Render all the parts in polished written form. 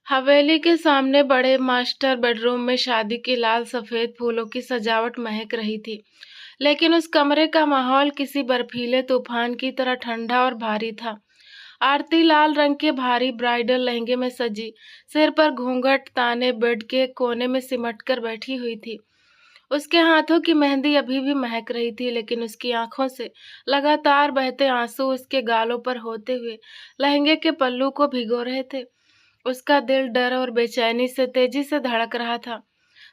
हवेली के सामने बड़े मास्टर बेडरूम में शादी की लाल सफेद फूलों की सजावट महक रही थी। लेकिन उस कमरे का माहौल किसी बर्फीले तूफान की तरह ठंडा और भारी था। आरती लाल रंग के भारी ब्राइडल लहंगे में सजी, सिर पर घूंघट ताने बेड के कोने में सिमट कर बैठी हुई थी। उसके हाथों की मेहंदी अभी भी महक रही थी, लेकिन उसकी आंखों से लगातार बहते आंसू उसके गालों पर होते हुए लहंगे के पल्लू को भिगो रहे थे। उसका दिल डर और बेचैनी से तेजी से धड़क रहा था।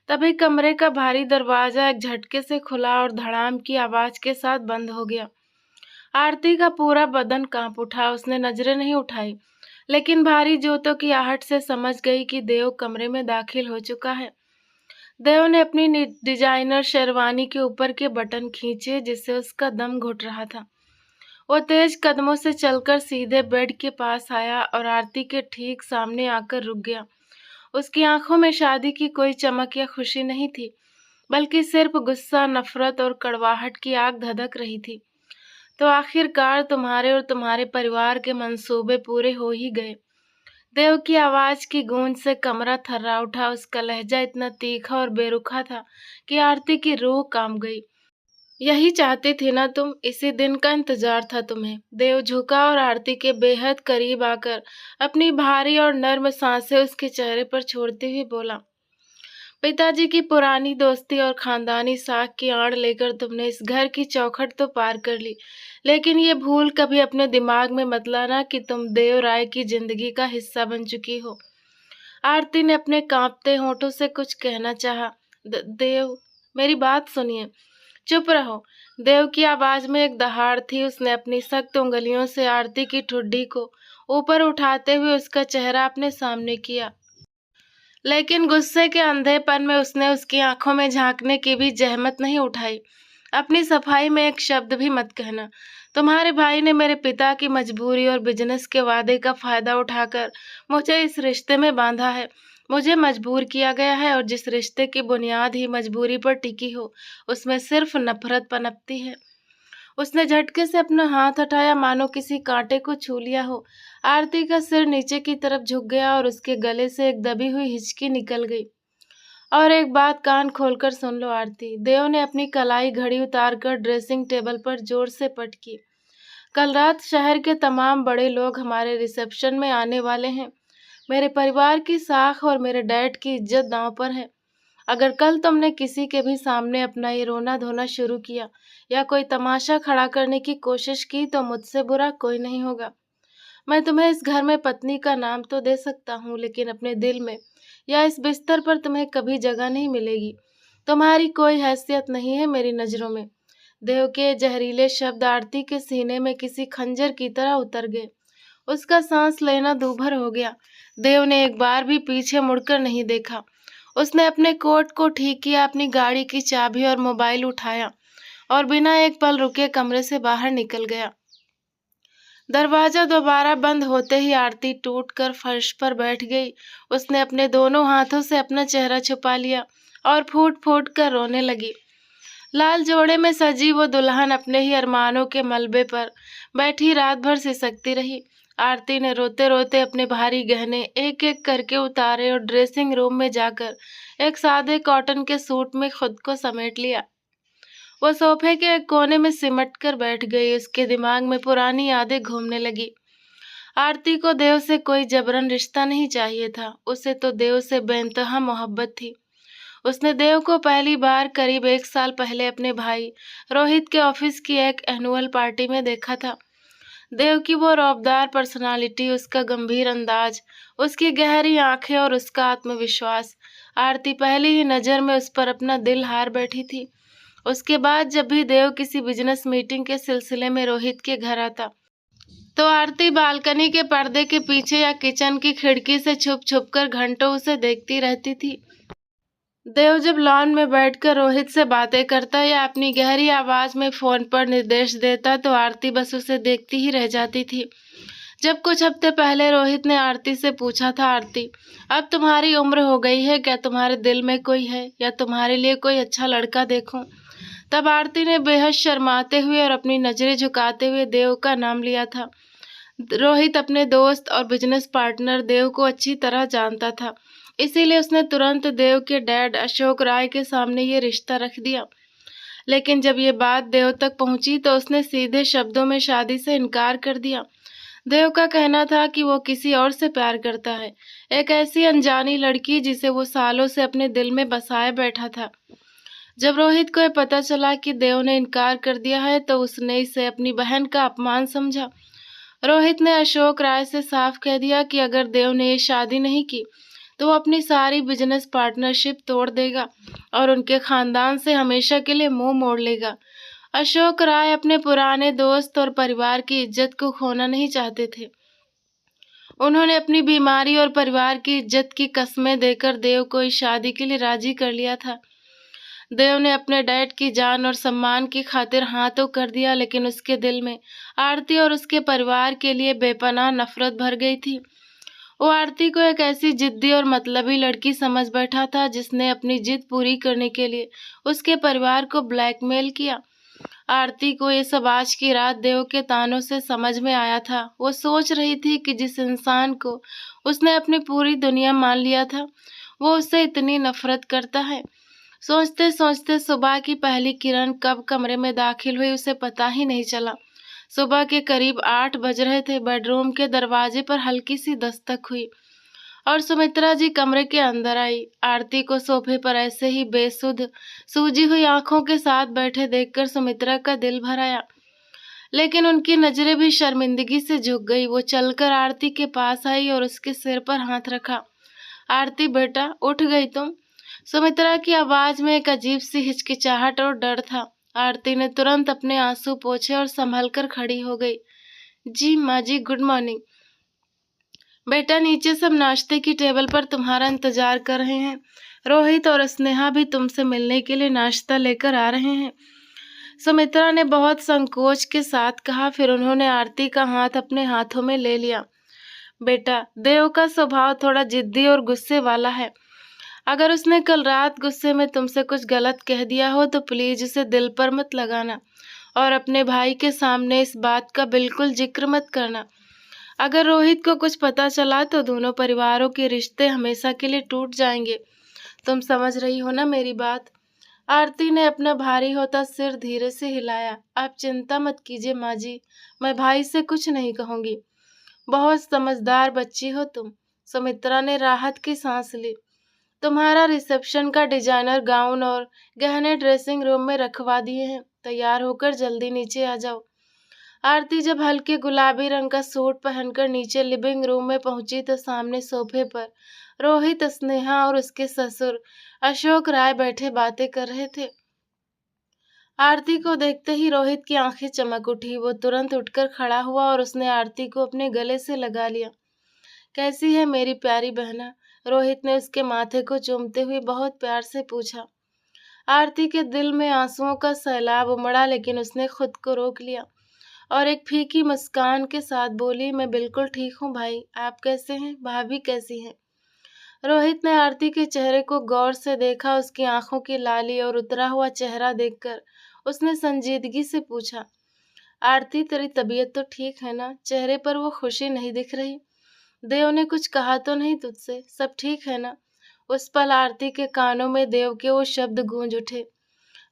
तभी कमरे का भारी दरवाजा एक झटके से खुला और धड़ाम की आवाज के साथ बंद हो गया। आरती का पूरा बदन कांप उठा। उसने नजरें नहीं उठाई, लेकिन भारी जूतों की आहट से समझ गई कि देव कमरे में दाखिल हो चुका है। देव ने अपनी डिजाइनर शेरवानी के ऊपर के बटन खींचे, जिससे उसका दम घुट रहा था। वो तेज कदमों से चलकर सीधे बेड के पास आया और आरती के ठीक सामने आकर रुक गया। उसकी आंखों में शादी की कोई चमक या खुशी नहीं थी, बल्कि सिर्फ गुस्सा, नफरत और कड़वाहट की आग धधक रही थी। तो आखिरकार तुम्हारे और तुम्हारे परिवार के मंसूबे पूरे हो ही गए। देव की आवाज की गूंज से कमरा थर्रा उठा। उसका लहजा इतना तीखा और बेरुखा था कि आरती की रूह कांप गई। यही चाहती थी ना तुम? इसी दिन का इंतजार था तुम्हें। देव झुका और आरती के बेहद करीब आकर अपनी भारी और नर्म सांसें उसके चेहरे पर छोड़ते हुए बोला, पिताजी की पुरानी दोस्ती और खानदानी साख की आड़ लेकर तुमने इस घर की चौखट तो पार कर ली, लेकिन ये भूल कभी अपने दिमाग में मत लाना कि तुम देव राय की जिंदगी का हिस्सा बन चुकी हो। आरती ने अपने कांपते होठों से कुछ कहना चाहा। देव, मेरी बात सुनिए। चुप रहो। देव की आवाज में एक दहाड़ थी। उसने अपनी सख्त उंगलियों से आरती की ठुड्डी को ऊपर उठाते हुए उसका चेहरा अपने सामने किया, लेकिन गुस्से के अंधेपन में उसने उसकी आंखों में झांकने की भी जहमत नहीं उठाई। अपनी सफाई में एक शब्द भी मत कहना। तुम्हारे भाई ने मेरे पिता की मजबूरी और बिजनेस के वादे का फायदा उठाकर मुझे इस रिश्ते में बांधा है। मुझे मजबूर किया गया है, और जिस रिश्ते की बुनियाद ही मजबूरी पर टिकी हो, उसमें सिर्फ नफरत पनपती है। उसने झटके से अपना हाथ हटाया, मानो किसी कांटे को छू लिया हो। आरती का सिर नीचे की तरफ झुक गया और उसके गले से एक दबी हुई हिचकी निकल गई। और एक बात कान खोलकर सुन लो आरती। देव ने अपनी कलाई घड़ी उतारकर ड्रेसिंग टेबल पर जोर से पटकी। कल रात शहर के तमाम बड़े लोग हमारे रिसेप्शन में आने वाले हैं। मेरे परिवार की साख और मेरे डैड की इज्जत दांव पर है। अगर कल तुमने किसी के भी सामने अपना ये रोना धोना शुरू किया या कोई तमाशा खड़ा करने की कोशिश की, तो मुझसे बुरा कोई नहीं होगा। मैं तुम्हें इस घर में पत्नी का नाम तो दे सकता हूँ, लेकिन अपने दिल में या इस बिस्तर पर तुम्हें कभी जगह नहीं मिलेगी। तुम्हारी कोई हैसियत नहीं है मेरी नजरों में। देव के जहरीले शब्द आरती के सीने में किसी खंजर की तरह उतर गए। उसका सांस लेना दूभर हो गया। देव ने एक बार भी पीछे मुड़कर नहीं देखा। उसने अपने कोट को ठीक किया, अपनी गाड़ी की चाबी और मोबाइल उठाया और बिना एक पल रुके कमरे से बाहर निकल गया। दरवाजा दोबारा बंद होते ही आरती टूटकर फर्श पर बैठ गई। उसने अपने दोनों हाथों से अपना चेहरा छुपा लिया और फूट फूट कर रोने लगी। लाल जोड़े में सजी वो दुल्हन अपने ही अरमानों के मलबे पर बैठी रात भर सिसकती रही। आरती ने रोते रोते अपने भारी गहने एक एक करके उतारे और ड्रेसिंग रूम में जाकर एक सादे कॉटन के सूट में खुद को समेट लिया। वो सोफे के एक कोने में सिमट कर बैठ गई। उसके दिमाग में पुरानी यादें घूमने लगी। आरती को देव से कोई जबरन रिश्ता नहीं चाहिए था। उसे तो देव से बेइंतहा मोहब्बत थी। उसने देव को पहली बार करीब 1 साल पहले अपने भाई रोहित के ऑफिस की एक एनुअल पार्टी में देखा था। देव की वो रौबदार पर्सनालिटी, उसका गंभीर अंदाज, उसकी गहरी आंखें और उसका आत्मविश्वास, आरती पहली ही नजर में उस पर अपना दिल हार बैठी थी। उसके बाद जब भी देव किसी बिजनेस मीटिंग के सिलसिले में रोहित के घर आता, तो आरती बालकनी के पर्दे के पीछे या किचन की खिड़की से छुप छुप कर घंटों उसे देखती रहती थी। देव जब लॉन में बैठकर रोहित से बातें करता या अपनी गहरी आवाज में फोन पर निर्देश देता, तो आरती बस उसे देखती ही रह जाती थी। जब कुछ हफ्ते पहले रोहित ने आरती से पूछा था, आरती अब तुम्हारी उम्र हो गई है, क्या तुम्हारे दिल में कोई है या तुम्हारे लिए कोई अच्छा लड़का देखूं? तब आरती ने बेहद शर्माते हुए और अपनी नजरें झुकाते हुए देव का नाम लिया था। रोहित अपने दोस्त और बिजनेस पार्टनर देव को अच्छी तरह जानता था, इसीलिए उसने तुरंत देव के डैड अशोक राय के सामने ये रिश्ता रख दिया। लेकिन जब ये बात देव तक पहुंची तो उसने सीधे शब्दों में शादी से इनकार कर दिया। देव का कहना था कि वो किसी और से प्यार करता है, एक ऐसी अनजानी लड़की जिसे वो सालों से अपने दिल में बसाए बैठा था। जब रोहित को ये पता चला कि देव ने इनकार कर दिया है तो उसने इसे अपनी बहन का अपमान समझा। रोहित ने अशोक राय से साफ कह दिया कि अगर देव ने ये शादी नहीं की तो वो अपनी सारी बिजनेस पार्टनरशिप तोड़ देगा और उनके खानदान से हमेशा के लिए मुंह मोड़ लेगा। अशोक राय अपने पुराने दोस्त और परिवार की इज्जत को खोना नहीं चाहते थे। उन्होंने अपनी बीमारी और परिवार की इज्जत की कस्में देकर देव को इस शादी के लिए राजी कर लिया था। देव ने अपने डैड की जान और सम्मान की खातिर हाँ तो कर दिया, लेकिन उसके दिल में आरती और उसके परिवार के लिए बेपनाह नफरत भर गई थी। वो आरती को एक ऐसी जिद्दी और मतलबी लड़की समझ बैठा था जिसने अपनी जिद पूरी करने के लिए उसके परिवार को ब्लैकमेल किया। आरती को ये सब आज की रात देव के तानों से समझ में आया था। वो सोच रही थी कि जिस इंसान को उसने अपनी पूरी दुनिया मान लिया था वो उससे इतनी नफरत करता है। सोचते सोचते सुबह की पहली किरण कब कमरे में दाखिल हुई उसे पता ही नहीं चला। सुबह के करीब 8 बज रहे थे। बेडरूम के दरवाजे पर हल्की सी दस्तक हुई और सुमित्रा जी कमरे के अंदर आई। आरती को सोफे पर ऐसे ही बेसुध सूजी हुई आंखों के साथ बैठे देखकर सुमित्रा का दिल भर आया, लेकिन उनकी नजरें भी शर्मिंदगी से झुक गई। वो चलकर आरती के पास आई और उसके सिर पर हाथ रखा। आरती बेटा, उठ गई तुम? सुमित्रा की आवाज में एक अजीब सी हिचकिचाहट और डर था। आरती ने तुरंत अपने आंसू पोंछे और संभल कर खड़ी हो गई। जी माँ जी, गुड मॉर्निंग। बेटा, नीचे सब नाश्ते की टेबल पर तुम्हारा इंतजार कर रहे हैं। रोहित और स्नेहा भी तुमसे मिलने के लिए नाश्ता लेकर आ रहे हैं। सुमित्रा ने बहुत संकोच के साथ कहा। फिर उन्होंने आरती का हाथ अपने हाथों में ले लिया। बेटा, देव का स्वभाव थोड़ा जिद्दी और गुस्से वाला है। अगर उसने कल रात गुस्से में तुमसे कुछ गलत कह दिया हो तो प्लीज उसे दिल पर मत लगाना और अपने भाई के सामने इस बात का बिल्कुल जिक्र मत करना। अगर रोहित को कुछ पता चला तो दोनों परिवारों के रिश्ते हमेशा के लिए टूट जाएंगे। तुम समझ रही हो ना मेरी बात? आरती ने अपना भारी होता सिर धीरे से हिलाया। आप चिंता मत कीजिए माँ जी, मैं भाई से कुछ नहीं कहूंगी। बहुत समझदार बच्ची हो तुम। सुमित्रा ने राहत की सांस ली। तुम्हारा रिसेप्शन का डिजाइनर गाउन और गहने ड्रेसिंग रूम में रखवा दिए हैं, तैयार होकर जल्दी नीचे आ जाओ। आरती जब हल्के गुलाबी रंग का सूट पहनकर नीचे लिविंग रूम में पहुंची तो सामने सोफे पर रोहित, स्नेहा और उसके ससुर अशोक राय बैठे बातें कर रहे थे। आरती को देखते ही रोहित की आंखें चमक उठी। वो तुरंत उठकर खड़ा हुआ और उसने आरती को अपने गले से लगा लिया। कैसी है मेरी प्यारी बहना? रोहित ने उसके माथे को चूमते हुए बहुत प्यार से पूछा। आरती के दिल में आंसुओं का सैलाब उमड़ा, लेकिन उसने खुद को रोक लिया और एक फीकी मुस्कान के साथ बोली, मैं बिल्कुल ठीक हूँ भाई, आप कैसे हैं? भाभी कैसी हैं? रोहित ने आरती के चेहरे को गौर से देखा। उसकी आंखों की लाली और उतरा हुआ चेहरा देखकर उसने संजीदगी से पूछा, आरती तेरी तबीयत तो ठीक है ना? चेहरे पर वो खुशी नहीं दिख रही। देव ने कुछ कहा तो नहीं तुझसे? सब ठीक है ना? उस पल आरती के कानों में देव के वो शब्द गूंज उठे,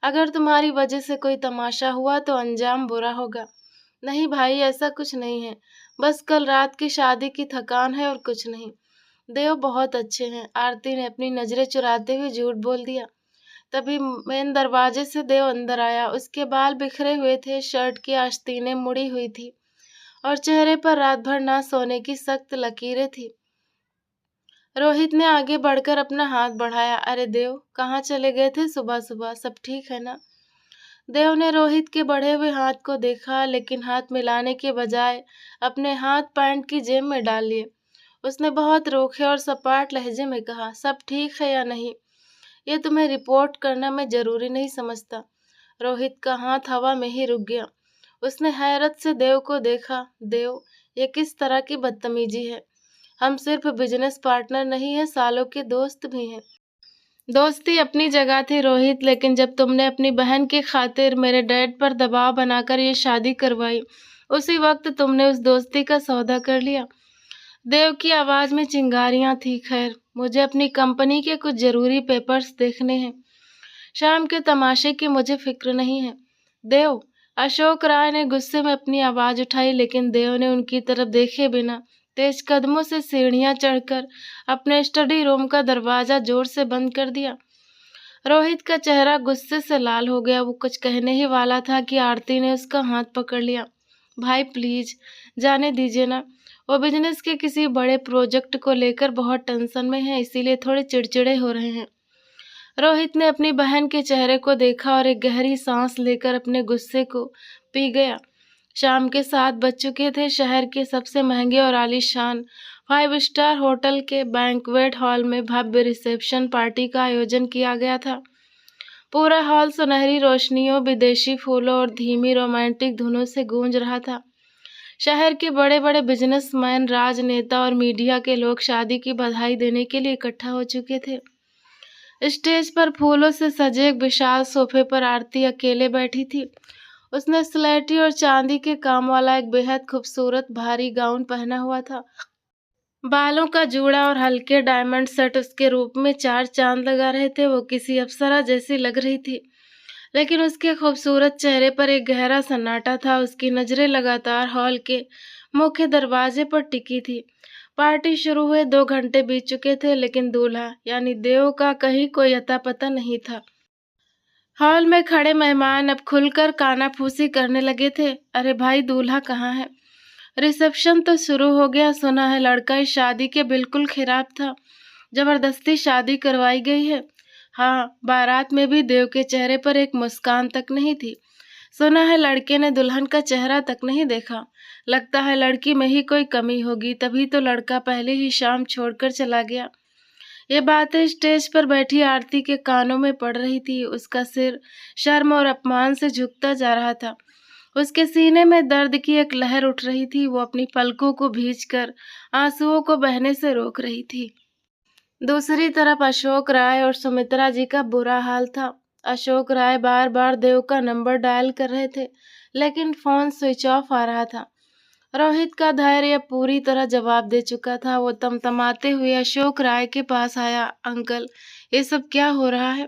अगर तुम्हारी वजह से कोई तमाशा हुआ तो अंजाम बुरा होगा। नहीं भाई, ऐसा कुछ नहीं है, बस कल रात की शादी की थकान है और कुछ नहीं। देव बहुत अच्छे हैं। आरती ने अपनी नजरें चुराते हुए झूठ बोल दिया। तभी मेन दरवाजे से देव अंदर आया। उसके बाल बिखरे हुए थे, शर्ट की आस्तीनें मुड़ी हुई थी और चेहरे पर रात भर ना सोने की सख्त लकीरें थी। रोहित ने आगे बढ़कर अपना हाथ बढ़ाया। अरे देव, कहाँ चले गए थे सुबह सुबह? सब ठीक है ना? देव ने रोहित के बढ़े हुए हाथ को देखा, लेकिन हाथ मिलाने के बजाय अपने हाथ पैंट की जेब में डाल लिए। उसने बहुत रूखे और सपाट लहजे में कहा, सब ठीक है या नहीं, ये तुम्हें रिपोर्ट करना मैं जरूरी नहीं समझता। रोहित का हाथ हवा में ही रुक गया। उसने हैरत से देव को देखा। देव, ये किस तरह की बदतमीजी है? हम सिर्फ बिजनेस पार्टनर नहीं है, सालों के दोस्त भी हैं। दोस्ती अपनी जगह थी रोहित, लेकिन जब तुमने अपनी बहन की खातिर मेरे डैड पर दबाव बनाकर ये शादी करवाई उसी वक्त तुमने उस दोस्ती का सौदा कर लिया। देव की आवाज में चिंगारियां थी। खैर, मुझे अपनी कंपनी के कुछ जरूरी पेपर्स देखने हैं। शाम के तमाशे की मुझे फिक्र नहीं है। देव, अशोक राय ने गुस्से में अपनी आवाज उठाई, लेकिन देव ने उनकी तरफ देखे बिना तेज कदमों से सीढ़ियां चढ़कर अपने स्टडी रूम का दरवाजा जोर से बंद कर दिया। रोहित का चेहरा गुस्से से लाल हो गया। वो कुछ कहने ही वाला था कि आरती ने उसका हाथ पकड़ लिया। भाई प्लीज, जाने दीजिए ना। वो बिजनेस के किसी बड़े प्रोजेक्ट को लेकर बहुत टेंशन में है, इसीलिए थोड़े चिड़चिड़े हो रहे हैं। रोहित ने अपनी बहन के चेहरे को देखा और एक गहरी सांस लेकर अपने गुस्से को पी गया। शाम के 7 बज चुके थे। शहर के सबसे महंगे और आलीशान 5 स्टार होटल के बैंक्वेट हॉल में भव्य रिसेप्शन पार्टी का आयोजन किया गया था। पूरा हॉल सुनहरी रोशनियों, विदेशी फूलों और धीमी रोमांटिक धुनों से गूंज रहा था। शहर के बड़े बड़े बिजनेसमैन, राजनेता और मीडिया के लोग शादी की बधाई देने के लिए इकट्ठा हो चुके थे। स्टेज पर फूलों से सजे एक विशाल सोफे पर आरती अकेले बैठी थी। उसने स्लेटी और चांदी के काम वाला एक बेहद खूबसूरत भारी गाउन पहना हुआ था। बालों का जूड़ा और हल्के डायमंड सेट उसके रूप में 4 चांद लगा रहे थे। वो किसी अप्सरा जैसी लग रही थी, लेकिन उसके खूबसूरत चेहरे पर एक गहरा सन्नाटा था। उसकी नजरें लगातार हॉल के मुख्य दरवाजे पर टिकी थी। पार्टी शुरू हुए 2 घंटे बीत चुके थे, लेकिन दूल्हा यानी देव का कहीं कोई अता पता नहीं था। हॉल में खड़े मेहमान अब खुलकर कानाफूसी करने लगे थे। अरे भाई, दूल्हा कहाँ है? रिसेप्शन तो शुरू हो गया। सुना है लड़का इस शादी के बिल्कुल खिलाफ था। जबरदस्ती शादी करवाई गई है। हाँ, बारात में भी देव के चेहरे पर एक मुस्कान तक नहीं थी। सुना है लड़के ने दुल्हन का चेहरा तक नहीं देखा। लगता है लड़की में ही कोई कमी होगी, तभी तो लड़का पहले ही शाम छोड़कर चला गया। ये बातें स्टेज पर बैठी आरती के कानों में पड़ रही थी। उसका सिर शर्म और अपमान से झुकता जा रहा था। उसके सीने में दर्द की एक लहर उठ रही थी। वो अपनी पलकों को भींचकर आंसुओं को बहने से रोक रही थी। दूसरी तरफ अशोक राय और सुमित्रा जी का बुरा हाल था। अशोक राय बार बार देव का नंबर डायल कर रहे थे, लेकिन फोन स्विच ऑफ आ रहा था। रोहित का धैर्य पूरी तरह जवाब दे चुका था। वो तमतमाते हुए अशोक राय के पास आया। अंकल, ये सब क्या हो रहा है?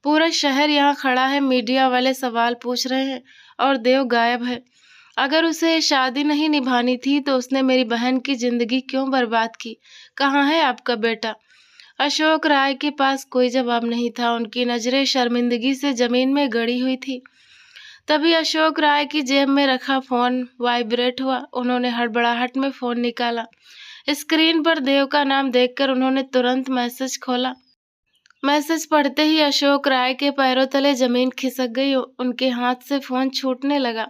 पूरा शहर यहाँ खड़ा है, मीडिया वाले सवाल पूछ रहे हैं और देव गायब है। अगर उसे शादी नहीं निभानी थी तो उसने मेरी बहन की जिंदगी क्यों बर्बाद की? कहाँ है आपका बेटा? अशोक राय के पास कोई जवाब नहीं था। उनकी नजरें शर्मिंदगी से जमीन में गड़ी हुई थी। तभी अशोक राय की जेब में रखा फोन वाइब्रेट हुआ। उन्होंने हड़बड़ाहट में फोन निकाला। स्क्रीन पर देव का नाम देखकर उन्होंने तुरंत मैसेज खोला। मैसेज पढ़ते ही अशोक राय के पैरों तले जमीन खिसक गई। उनके हाथ से फोन छूटने लगा।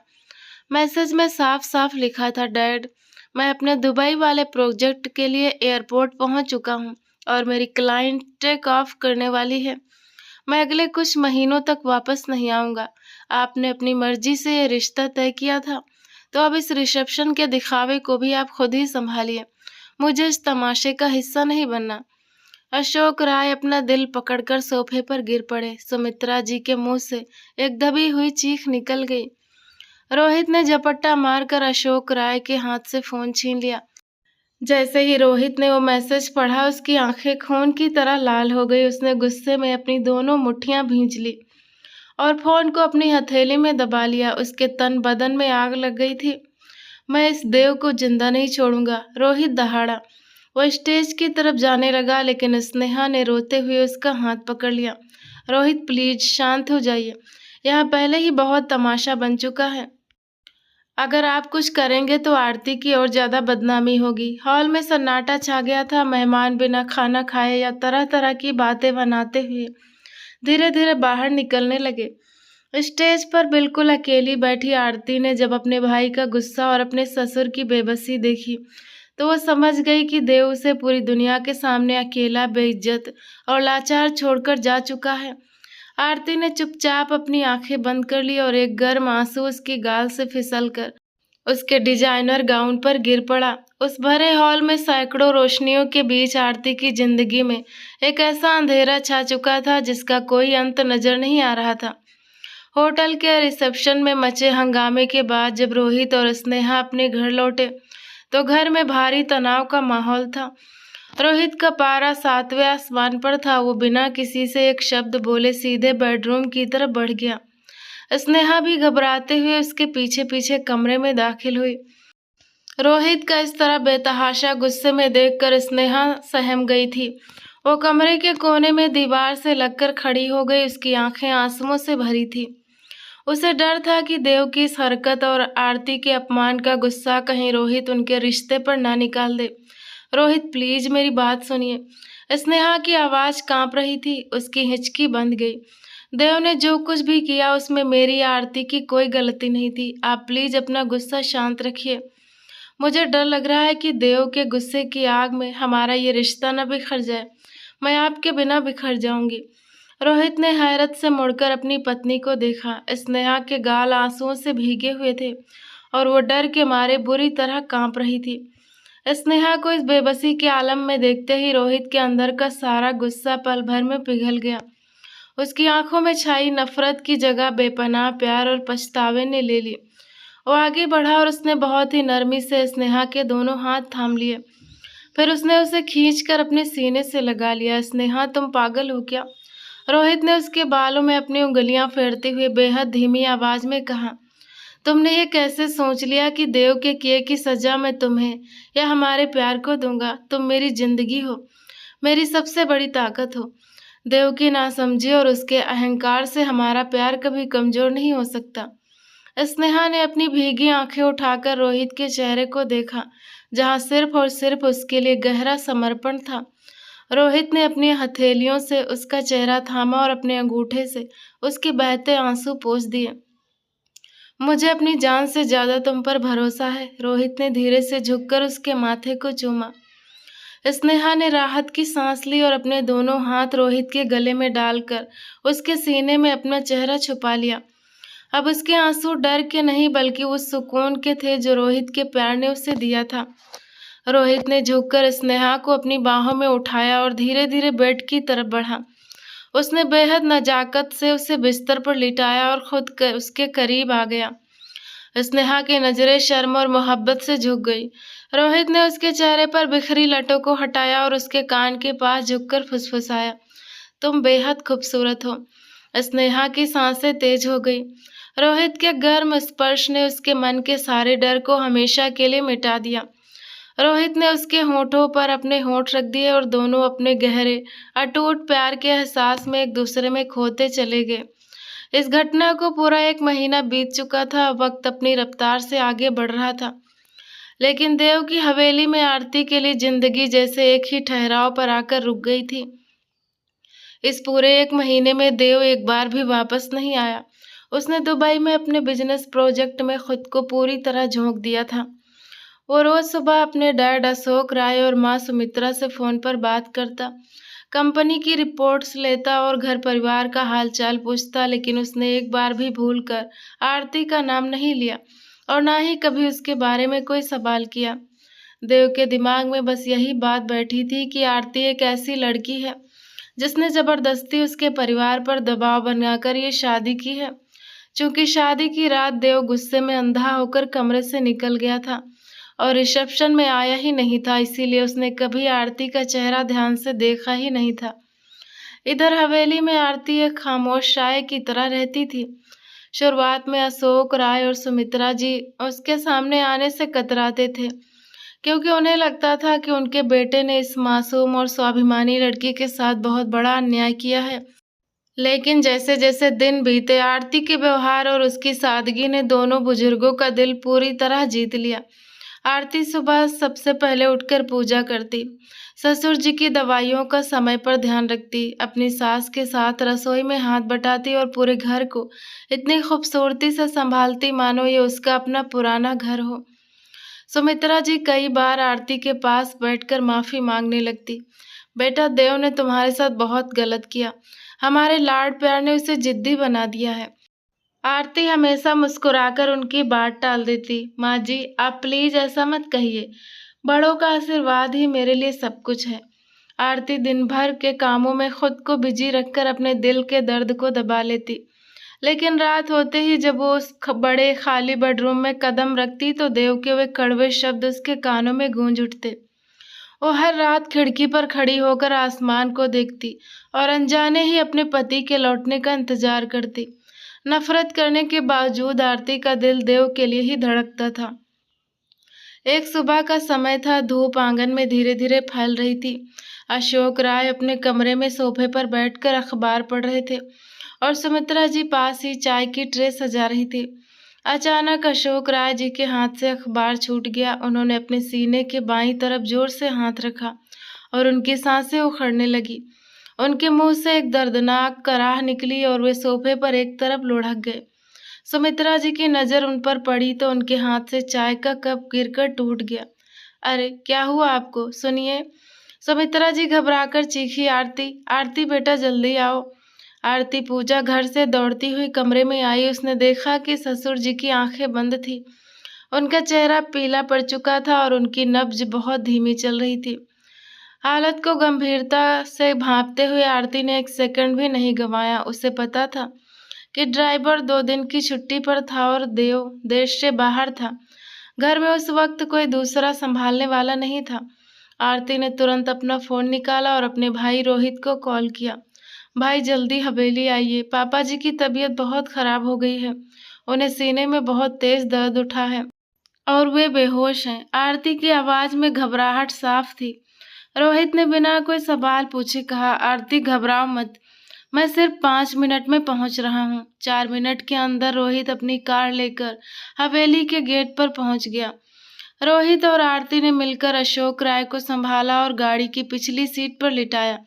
मैसेज में साफ साफ लिखा था, डैड, मैं अपने दुबई वाले प्रोजेक्ट के लिए एयरपोर्ट पहुंच चुका हूं और मेरी क्लाइंट टेक ऑफ करने वाली है। मैं अगले कुछ महीनों तक वापस नहीं आऊँगा। आपने अपनी मर्जी से ये रिश्ता तय किया था, तो अब इस रिसेप्शन के दिखावे को भी आप खुद ही संभालिए। मुझे इस तमाशे का हिस्सा नहीं बनना। अशोक राय अपना दिल पकड़कर सोफे पर गिर पड़े। सुमित्रा जी के मुंह से एक दबी हुई चीख निकल गई। रोहित ने झपट्टा मारकर अशोक राय के हाथ से फोन छीन लिया। जैसे ही रोहित ने वो मैसेज पढ़ा, उसकी आंखें खून की तरह लाल हो गई। उसने गुस्से में अपनी दोनों मुट्ठियां भींच ली और फोन को अपनी हथेली में दबा लिया। उसके तन बदन में आग लग गई थी। मैं इस देव को जिंदा नहीं छोड़ूंगा, रोहित दहाड़ा। वो स्टेज की तरफ जाने लगा, लेकिन स्नेहा ने रोते हुए उसका हाथ पकड़ लिया। रोहित प्लीज शांत हो जाइए, यहाँ पहले ही बहुत तमाशा बन चुका है। अगर आप कुछ करेंगे तो आरती की और ज्यादा बदनामी होगी। हॉल में सन्नाटा छा गया था। मेहमान बिना खाना खाए या तरह तरह की बातें बनाते हुए धीरे धीरे बाहर निकलने लगे। स्टेज पर बिल्कुल अकेली बैठी आरती ने जब अपने भाई का गुस्सा और अपने ससुर की बेबसी देखी, तो वो समझ गई कि देव उसे पूरी दुनिया के सामने अकेला, बेइज्जत और लाचार छोड़कर जा चुका है। आरती ने चुपचाप अपनी आंखें बंद कर ली और एक गर्म आंसू उसके गाल से फिसलकर उसके डिजाइनर गाउन पर गिर पड़ा। उस भरे हॉल में सैकड़ों रोशनियों के बीच आरती की जिंदगी में एक ऐसा अंधेरा छा चुका था जिसका कोई अंत नजर नहीं आ रहा था। होटल के रिसेप्शन में मचे हंगामे के बाद जब रोहित और स्नेहा अपने घर लौटे तो घर में भारी तनाव का माहौल था। रोहित का पारा 7वें आसमान पर था। वो बिना किसी से एक शब्द बोले सीधे बेडरूम की तरफ बढ़ गया। स्नेहा भी घबराते हुए उसके पीछे पीछे कमरे में दाखिल हुई। रोहित का इस तरह बेतहाशा गुस्से में देखकर स्नेहा सहम गई थी। वो कमरे के कोने में दीवार से लगकर खड़ी हो गई। उसकी आंखें आंसुओं से भरी थी। उसे डर था कि देव की इस हरकत और आरती के अपमान का गुस्सा कहीं रोहित उनके रिश्ते पर ना निकाल दे। रोहित प्लीज मेरी बात सुनिए। स्नेहा की आवाज कांप रही थी। उसकी हिचकी बंध गई। देव ने जो कुछ भी किया उसमें मेरी आरती की कोई गलती नहीं थी। आप प्लीज अपना गुस्सा शांत रखिए। मुझे डर लग रहा है कि देव के गुस्से की आग में हमारा ये रिश्ता न बिखर जाए। मैं आपके बिना बिखर जाऊंगी। रोहित ने हैरत से मुड़कर अपनी पत्नी को देखा। स्नेहा के गाल आंसुओं से भीगे हुए थे और वो डर के मारे बुरी तरह कांप रही थी। स्नेहा को इस बेबसी के आलम में देखते ही रोहित के अंदर का सारा गुस्सा पल भर में पिघल गया। उसकी आंखों में छाई नफरत की जगह बेपनाह प्यार और पछतावे ने ले ली। वो आगे बढ़ा और उसने बहुत ही नरमी से स्नेहा के दोनों हाथ थाम लिए। फिर उसने उसे खींचकर अपने सीने से लगा लिया। स्नेहा तुम पागल हो क्या? रोहित ने उसके बालों में अपनी उंगलियां फेरते हुए बेहद धीमी आवाज में कहा। तुमने ये कैसे सोच लिया कि देव के किए की सजा मैं तुम्हें या हमारे प्यार को दूंगा? तुम मेरी जिंदगी हो, मेरी सबसे बड़ी ताकत हो। देव की नासमझी और उसके अहंकार से हमारा प्यार कभी कमजोर नहीं हो सकता। स्नेहा ने अपनी भीगी आंखें उठाकर रोहित के चेहरे को देखा, जहां सिर्फ और सिर्फ उसके लिए गहरा समर्पण था। रोहित ने अपनी हथेलियों से उसका चेहरा थामा और अपने अंगूठे से उसके बहते आंसू पोंछ दिए। मुझे अपनी जान से ज्यादा तुम पर भरोसा है। रोहित ने धीरे से झुककर उसके माथे को चूमा। स्नेहा ने राहत की सांस ली और अपने दोनों हाथ रोहित के गले में डालकर उसके सीने में अपना चेहरा छुपा लिया। अब उसके आंसू डर के नहीं बल्कि उस सुकून के थे जो रोहित के प्यार ने उसे दिया था। रोहित ने झुककर स्नेहा को अपनी बाहों में उठाया और धीरे धीरे बेड की तरफ बढ़ा। उसने बेहद नजाकत से उसे बिस्तर पर लिटाया और खुद उसके करीब आ गया। स्नेहा की नजरें शर्म और मोहब्बत से झुक गई। रोहित ने उसके चेहरे पर बिखरी लटों को हटाया और उसके कान के पास झुककर फुसफुसाया, तुम बेहद खूबसूरत हो। स्नेहा की सांसें तेज हो गई। रोहित के गर्म स्पर्श ने उसके मन के सारे डर को हमेशा के लिए मिटा दिया। रोहित ने उसके होठों पर अपने होठ रख दिए और दोनों अपने गहरे अटूट प्यार के एहसास में एक दूसरे में खोते चले गए। इस घटना को पूरा 1 महीना बीत चुका था। वक्त अपनी रफ्तार से आगे बढ़ रहा था, लेकिन देव की हवेली में आरती के लिए जिंदगी जैसे एक ही ठहराव पर आकर रुक गई थी। इस पूरे 1 महीने में देव एक बार भी वापस नहीं आया। उसने दुबई में अपने बिजनेस प्रोजेक्ट में खुद को पूरी तरह झोंक दिया था। वो रोज सुबह अपने डैड अशोक राय और माँ सुमित्रा से फोन पर बात करता, कंपनी की रिपोर्ट्स लेता और घर परिवार का हालचाल पूछता, लेकिन उसने एक बार भी भूलकर आरती का नाम नहीं लिया और ना ही कभी उसके बारे में कोई सवाल किया। देव के दिमाग में बस यही बात बैठी थी कि आरती एक ऐसी लड़की है जिसने जबरदस्ती उसके परिवार पर दबाव बनाकर ये शादी की है। चूंकि शादी की रात देव गुस्से में अंधा होकर कमरे से निकल गया था और रिसेप्शन में आया ही नहीं था, इसीलिए उसने कभी आरती का चेहरा ध्यान से देखा ही नहीं था। इधर हवेली में आरती एक खामोश साये की तरह रहती थी। शुरुआत में अशोक राय और सुमित्रा जी उसके सामने आने से कतराते थे, क्योंकि उन्हें लगता था कि उनके बेटे ने इस मासूम और स्वाभिमानी लड़की के साथ बहुत बड़ा अन्याय किया है। लेकिन जैसे जैसे दिन बीते, आरती के व्यवहार और उसकी सादगी ने दोनों बुजुर्गों का दिल पूरी तरह जीत लिया। आरती सुबह सबसे पहले उठकर पूजा करती, ससुर जी की दवाइयों का समय पर ध्यान रखती, अपनी सास के साथ रसोई में हाथ बटाती और पूरे घर को इतनी खूबसूरती से संभालती मानो ये उसका अपना पुराना घर हो। सुमित्रा जी कई बार आरती के पास बैठकर माफी मांगने लगती, बेटा देव ने तुम्हारे साथ बहुत गलत किया, हमारे लाड प्यार ने उसे जिद्दी बना दिया है। आरती हमेशा मुस्कुराकर उनकी बात टाल देती, माँ जी आप प्लीज ऐसा मत कहिए, बड़ों का आशीर्वाद ही मेरे लिए सब कुछ है। आरती दिन भर के कामों में खुद को बिजी रखकर अपने दिल के दर्द को दबा लेती। लेकिन रात होते ही जब वो उस बड़े खाली बेडरूम में कदम रखती तो देव के वे कड़वे शब्द उसके कानों में गूंज उठते। वो हर रात खिड़की पर खड़ी होकर आसमान को देखती और अनजाने ही अपने पति के लौटने का इंतजार करती। नफरत करने के बावजूद आरती का दिल देव के लिए ही धड़कता था। एक सुबह का समय था, धूप आंगन में धीरे धीरे फैल रही थी। अशोक राय अपने कमरे में सोफे पर बैठकर अखबार पढ़ रहे थे और सुमित्रा जी पास ही चाय की ट्रे सजा रही थी। अचानक अशोक राय जी के हाथ से अखबार छूट गया। उन्होंने अपने सीने के बाईं तरफ जोर से हाथ रखा और उनकी सांसें उखड़ने लगी। उनके मुंह से एक दर्दनाक कराह निकली और वे सोफे पर एक तरफ लुढ़क गए। सुमित्रा जी की नजर उन पर पड़ी तो उनके हाथ से चाय का कप गिरकर टूट गया। अरे क्या हुआ आपको, सुनिए। सुमित्रा जी घबराकर चीखी। आरती, आरती बेटा जल्दी आओ। आरती पूजा घर से दौड़ती हुई कमरे में आई। उसने देखा कि ससुर जी की आंखें बंद थी। उनका चेहरा पीला पड़ चुका था और उनकी नब्ज बहुत धीमी चल रही थी। हालत को गंभीरता से भांपते हुए आरती ने एक सेकंड भी नहीं गंवाया। उसे पता था कि ड्राइवर 2 दिन की छुट्टी पर था और देव देश से बाहर था। घर में उस वक्त कोई दूसरा संभालने वाला नहीं था। आरती ने तुरंत अपना फोन निकाला और अपने भाई रोहित को कॉल किया। भाई जल्दी हवेली आइए, पापा जी की तबीयत बहुत खराब हो गई है। उन्हें सीने में बहुत तेज दर्द उठा है और वे बेहोश हैं। आरती की आवाज में घबराहट साफ थी। रोहित ने बिना कोई सवाल पूछे कहा, आरती घबराओ मत, मैं सिर्फ 5 मिनट में पहुंच रहा हूँ। 4 मिनट के अंदर रोहित अपनी कार लेकर हवेली के गेट पर पहुंच गया। रोहित और आरती ने मिलकर अशोक राय को संभाला और गाड़ी की पिछली सीट पर लिटाया।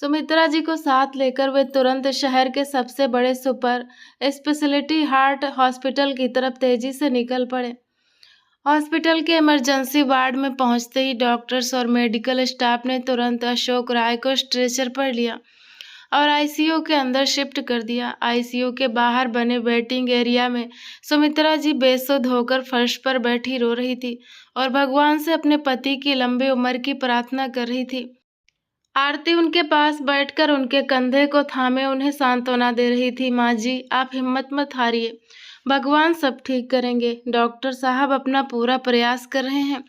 सुमित्रा जी को साथ लेकर वे तुरंत शहर के सबसे बड़े सुपर स्पेशलिटी हार्ट हॉस्पिटल की तरफ तेजी से निकल पड़े। हॉस्पिटल के इमरजेंसी वार्ड में पहुंचते ही डॉक्टर्स और मेडिकल स्टाफ ने तुरंत अशोक राय को स्ट्रेचर पर लिया और आईसीयू के अंदर शिफ्ट कर दिया। आईसीयू के बाहर बने वेटिंग एरिया में सुमित्रा जी बेसुध होकर फर्श पर बैठी रो रही थी और भगवान से अपने पति की लंबी उम्र की प्रार्थना कर रही थी। आरती उनके पास बैठकर उनके कंधे को थामे उन्हें सांत्वना दे रही थी। माँ जी, आप हिम्मत मत हारिए, भगवान सब ठीक करेंगे। डॉक्टर साहब अपना पूरा प्रयास कर रहे हैं।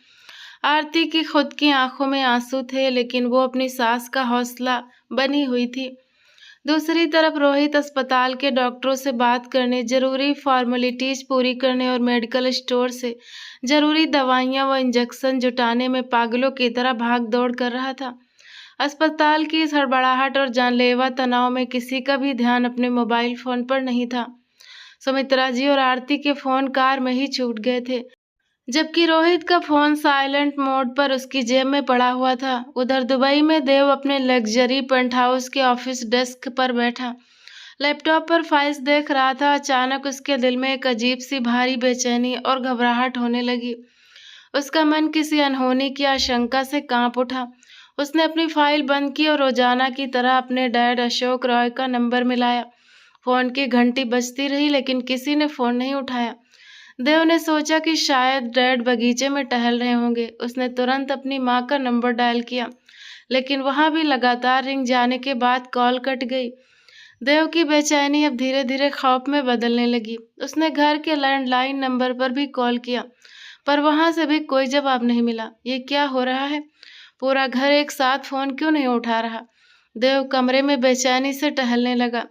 आरती की खुद की आंखों में आंसू थे, लेकिन वो अपनी सास का हौसला बनी हुई थी। दूसरी तरफ रोहित अस्पताल के डॉक्टरों से बात करने, जरूरी फॉर्मेलिटीज पूरी करने और मेडिकल स्टोर से जरूरी दवाइयां व इंजेक्शन जुटाने में पागलों की तरह भाग दौड़ कर रहा था। अस्पताल की इस हड़बड़ाहट और जानलेवा तनाव में किसी का भी ध्यान अपने मोबाइल फोन पर नहीं था। सुमित्रा जी और आरती के फोन कार में ही छूट गए थे, जबकि रोहित का फोन साइलेंट मोड पर उसकी जेब में पड़ा हुआ था। उधर दुबई में देव अपने लग्जरी पेंट हाउस के ऑफिस डेस्क पर बैठा लैपटॉप पर फाइल्स देख रहा था। अचानक उसके दिल में एक अजीब सी भारी बेचैनी और घबराहट होने लगी। उसका मन किसी अनहोनी की आशंका से कांप उठा। उसने अपनी फाइल बंद की और रोजाना की तरह अपने डैड अशोक रॉय का नंबर मिलाया। फोन की घंटी बजती रही, लेकिन किसी ने फोन नहीं उठाया। देव ने सोचा कि शायद डैड बगीचे में टहल रहे होंगे। उसने तुरंत अपनी माँ का नंबर डायल किया, लेकिन वहां भी लगातार रिंग जाने के बाद कॉल कट गई। देव की बेचैनी अब धीरे धीरे खौफ में बदलने लगी। उसने घर के लैंडलाइन नंबर पर भी कॉल किया, पर वहां से भी कोई जवाब नहीं मिला। ये क्या हो रहा है? पूरा घर एक साथ फोन क्यों नहीं उठा रहा? देव कमरे में बेचैनी से टहलने लगा।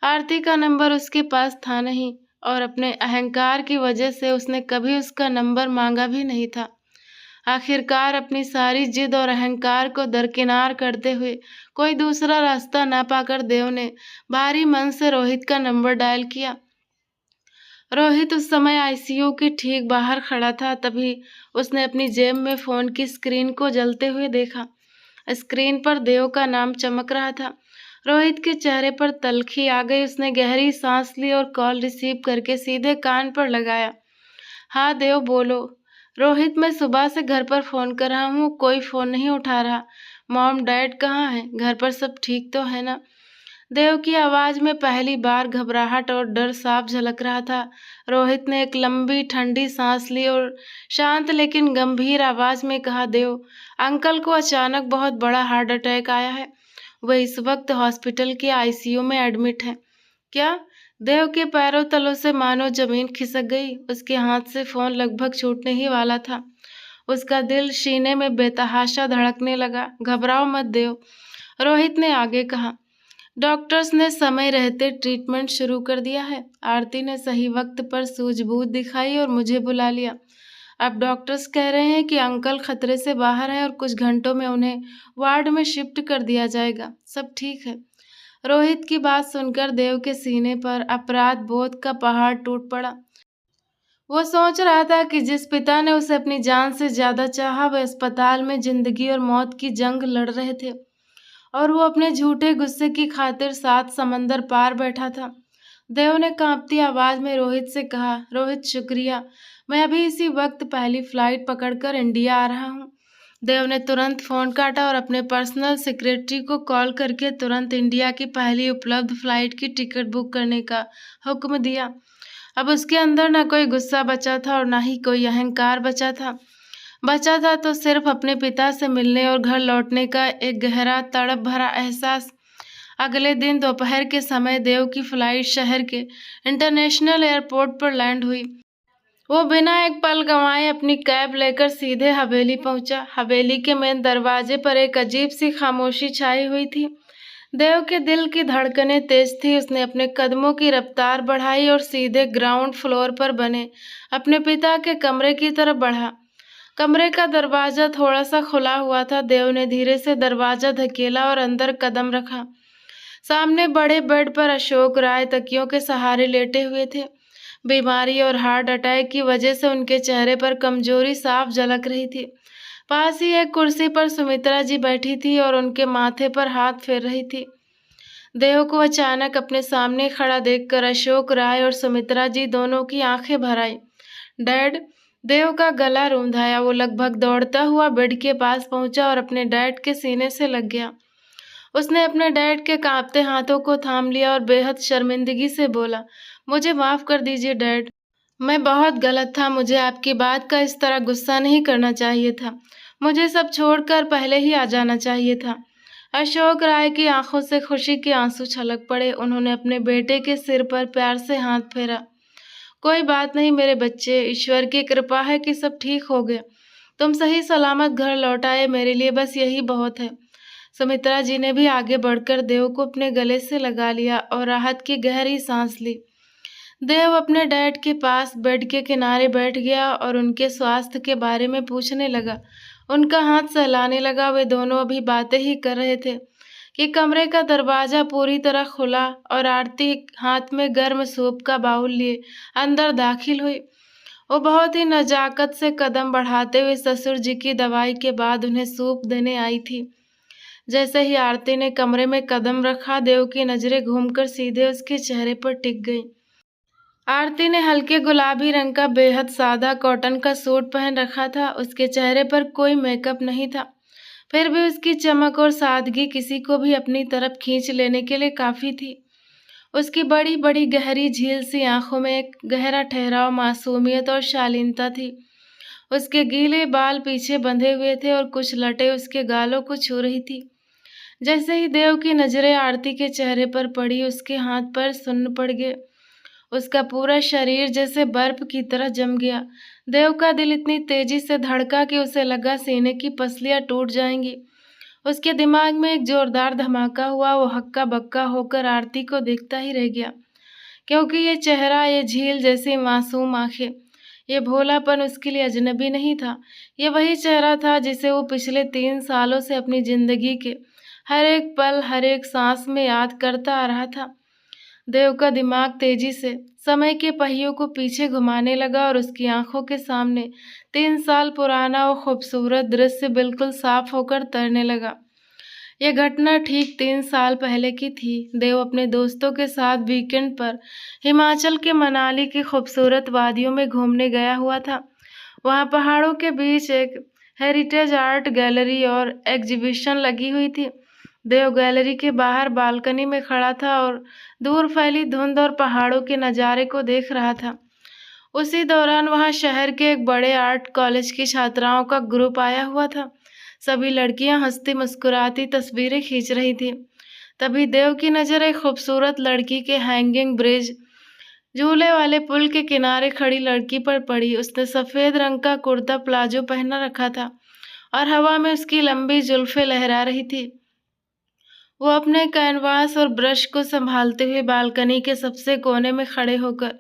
आरती का नंबर उसके पास था नहीं और अपने अहंकार की वजह से उसने कभी उसका नंबर मांगा भी नहीं था। आखिरकार अपनी सारी जिद और अहंकार को दरकिनार करते हुए कोई दूसरा रास्ता ना पाकर देव ने भारी मन से रोहित का नंबर डायल किया। रोहित उस समय आईसीयू के ठीक बाहर खड़ा था। तभी उसने अपनी जेब में फोन की स्क्रीन को जलते हुए देखा। स्क्रीन पर देव का नाम चमक रहा था। रोहित के चेहरे पर तल्खी आ गई। उसने गहरी सांस ली और कॉल रिसीव करके सीधे कान पर लगाया। हाँ देव, बोलो। रोहित, मैं सुबह से घर पर फोन कर रहा हूँ, कोई फोन नहीं उठा रहा। मॉम डैड कहाँ हैं? घर पर सब ठीक तो है ना? देव की आवाज में पहली बार घबराहट और डर साफ झलक रहा था। रोहित ने एक लंबी ठंडी सांस ली और शांत लेकिन गंभीर आवाज में कहा, देव, अंकल को अचानक बहुत बड़ा हार्ट अटैक आया है। वह इस वक्त हॉस्पिटल के आईसीयू में एडमिट है। क्या? देव के पैरों तलों से मानो जमीन खिसक गई। उसके हाथ से फोन लगभग छूटने ही वाला था। उसका दिल सीने में बेतहाशा धड़कने लगा। घबराओ मत देव, रोहित ने आगे कहा। डॉक्टर्स ने समय रहते ट्रीटमेंट शुरू कर दिया है। आरती ने सही वक्त पर सूझबूझ दिखाई और मुझे बुला लिया। अब डॉक्टर्स कह रहे हैं कि अंकल खतरे से बाहर हैं और कुछ घंटों में उन्हें वार्ड में शिफ्ट कर दिया जाएगा। सब ठीक है। रोहित की बात सुनकर देव के सीने पर अपराध बोध का पहाड़ टूट पड़ा। वो सोच रहा था कि जिस पिता ने उसे अपनी जान से ज्यादा चाहा, वह अस्पताल में जिंदगी और मौत की जंग लड़ रहे थे और वो अपने झूठे गुस्से की खातिर 7 समंदर पार बैठा था। देव ने कांपती आवाज में रोहित से कहा, रोहित शुक्रिया, मैं अभी इसी वक्त पहली फ्लाइट पकड़कर इंडिया आ रहा हूँ। देव ने तुरंत फोन काटा और अपने पर्सनल सेक्रेटरी को कॉल करके तुरंत इंडिया की पहली उपलब्ध फ्लाइट की टिकट बुक करने का हुक्म दिया। अब उसके अंदर न कोई गुस्सा बचा था और न ही कोई अहंकार बचा था तो सिर्फ अपने पिता से मिलने और घर लौटने का एक गहरा तड़प भरा एहसास। अगले दिन दोपहर के समय देव की फ्लाइट शहर के इंटरनेशनल एयरपोर्ट पर लैंड हुई। वो बिना एक पल गंवाए अपनी कैब लेकर सीधे हवेली पहुंचा। हवेली के मेन दरवाजे पर एक अजीब सी खामोशी छाई हुई थी। देव के दिल की धड़कनें तेज थी। उसने अपने कदमों की रफ्तार बढ़ाई और सीधे ग्राउंड फ्लोर पर बने अपने पिता के कमरे की तरफ बढ़ा। कमरे का दरवाजा थोड़ा सा खुला हुआ था। देव ने धीरे से दरवाजा धकेला और अंदर कदम रखा। सामने बड़े बेड पर अशोक राय तकियों के सहारे लेटे हुए थे। बीमारी और हार्ट अटैक की वजह से उनके चेहरे पर कमजोरी साफ झलक रही थी। पास ही एक कुर्सी पर सुमित्रा जी बैठी थी और उनके माथे पर हाथ फेर रही थी। देव को अचानक अपने सामने खड़ा देखकर अशोक राय और सुमित्रा जी दोनों की आंखें भर आई। डैड, देव का गला रूंधाया। वो लगभग दौड़ता हुआ बेड के पास पहुंचा और अपने डैड के सीने से लग गया। उसने अपने डैड के कांपते हाथों को थाम लिया और बेहद शर्मिंदगी से बोला, मुझे माफ कर दीजिए डैड, मैं बहुत गलत था। मुझे आपकी बात का इस तरह गुस्सा नहीं करना चाहिए था। मुझे सब छोड़कर पहले ही आ जाना चाहिए था। अशोक राय की आंखों से खुशी के आंसू छलक पड़े। उन्होंने अपने बेटे के सिर पर प्यार से हाथ फेरा। कोई बात नहीं मेरे बच्चे, ईश्वर की कृपा है कि सब ठीक हो गया। तुम सही सलामत घर लौट आए, मेरे लिए बस यही बहुत है। सुमित्रा जी ने भी आगे बढ़कर देव को अपने गले से लगा लिया और राहत की गहरी सांस ली। देव अपने डैड के पास बेड के किनारे बैठ गया और उनके स्वास्थ्य के बारे में पूछने लगा। उनका हाथ सहलाने लगा। वे दोनों अभी बातें ही कर रहे थे कि कमरे का दरवाजा पूरी तरह खुला और आरती हाथ में गर्म सूप का बाउल लिए अंदर दाखिल हुई। वो बहुत ही नजाकत से कदम बढ़ाते हुए ससुर जी की दवाई के बाद उन्हें सूप देने आई थी। जैसे ही आरती ने कमरे में कदम रखा, देव की नजरें घूमकर सीधे उसके चेहरे पर टिक गईं। आरती ने हल्के गुलाबी रंग का बेहद सादा कॉटन का सूट पहन रखा था। उसके चेहरे पर कोई मेकअप नहीं था, फिर भी उसकी चमक और सादगी किसी को भी अपनी तरफ खींच लेने के लिए काफी थी। उसकी बड़ी बड़ी गहरी झील सी आंखों में एक गहरा ठहराव, मासूमियत और शालीनता थी। उसके गीले बाल पीछे बंधे हुए थे और कुछ लटें उसके गालों को छू रही थी। जैसे ही देव की नजरें आरती के चेहरे पर पड़ी, उसके हाथ पर सुन्न पड़ गए। उसका पूरा शरीर जैसे बर्फ की तरह जम गया। देव का दिल इतनी तेजी से धड़का कि उसे लगा सीने की पसलियां टूट जाएंगी। उसके दिमाग में एक जोरदार धमाका हुआ। वो हक्का बक्का होकर आरती को देखता ही रह गया, क्योंकि ये चेहरा, ये झील जैसी मासूम आंखें, ये भोलापन उसके लिए अजनबी नहीं था। ये वही चेहरा था जिसे वो पिछले 3 सालों से अपनी जिंदगी के हर एक पल, हर एक सांस में याद करता आ रहा था। देव का दिमाग तेजी से समय के पहियों को पीछे घुमाने लगा और उसकी आंखों के सामने 3 साल पुराना और खूबसूरत दृश्य बिल्कुल साफ होकर तैरने लगा। यह घटना ठीक 3 साल पहले की थी। देव अपने दोस्तों के साथ वीकेंड पर हिमाचल के मनाली की खूबसूरत वादियों में घूमने गया हुआ था। वहाँ पहाड़ों के बीच एक हेरिटेज आर्ट गैलरी और एग्जीबिशन लगी हुई थी। देव गैलरी के बाहर बालकनी में खड़ा था और दूर फैली धुंध और पहाड़ों के नज़ारे को देख रहा था। उसी दौरान वहां शहर के एक बड़े आर्ट कॉलेज की छात्राओं का ग्रुप आया हुआ था। सभी लड़कियां हंसती मुस्कुराती तस्वीरें खींच रही थी। तभी देव की नज़र एक खूबसूरत लड़की के हैंगिंग ब्रिज झूले वाले पुल के किनारे खड़ी लड़की पर पड़ी। उसने सफेद रंग का कुर्ता प्लाजो पहना रखा था और हवा में उसकी लंबी जुल्फें लहरा रही थी। वो अपने कैनवास और ब्रश को संभालते हुए बालकनी के सबसे कोने में खड़े होकर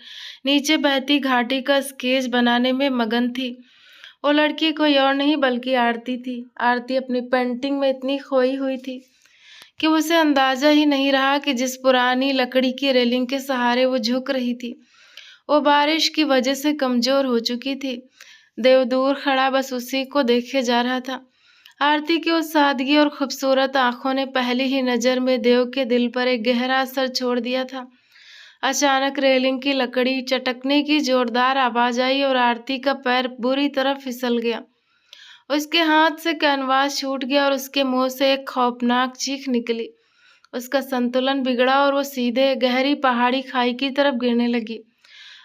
नीचे बहती घाटी का स्केच बनाने में मगन थी। वो लड़की कोई और नहीं बल्कि आरती थी। आरती अपनी पेंटिंग में इतनी खोई हुई थी कि उसे अंदाजा ही नहीं रहा कि जिस पुरानी लकड़ी की रेलिंग के सहारे वो झुक रही थी वो बारिश की वजह से कमजोर हो चुकी थी। देव दूर खड़ा बस उसी को देखे जा रहा था। आरती की उस सादगी और खूबसूरत आंखों ने पहली ही नजर में देव के दिल पर एक गहरा असर छोड़ दिया था। अचानक रेलिंग की लकड़ी चटकने की जोरदार आवाज आई और आरती का पैर बुरी तरह फिसल गया। उसके हाथ से कैनवास छूट गया और उसके मुंह से एक खौफनाक चीख निकली। उसका संतुलन बिगड़ा और वो सीधे गहरी पहाड़ी खाई की तरफ गिरने लगी।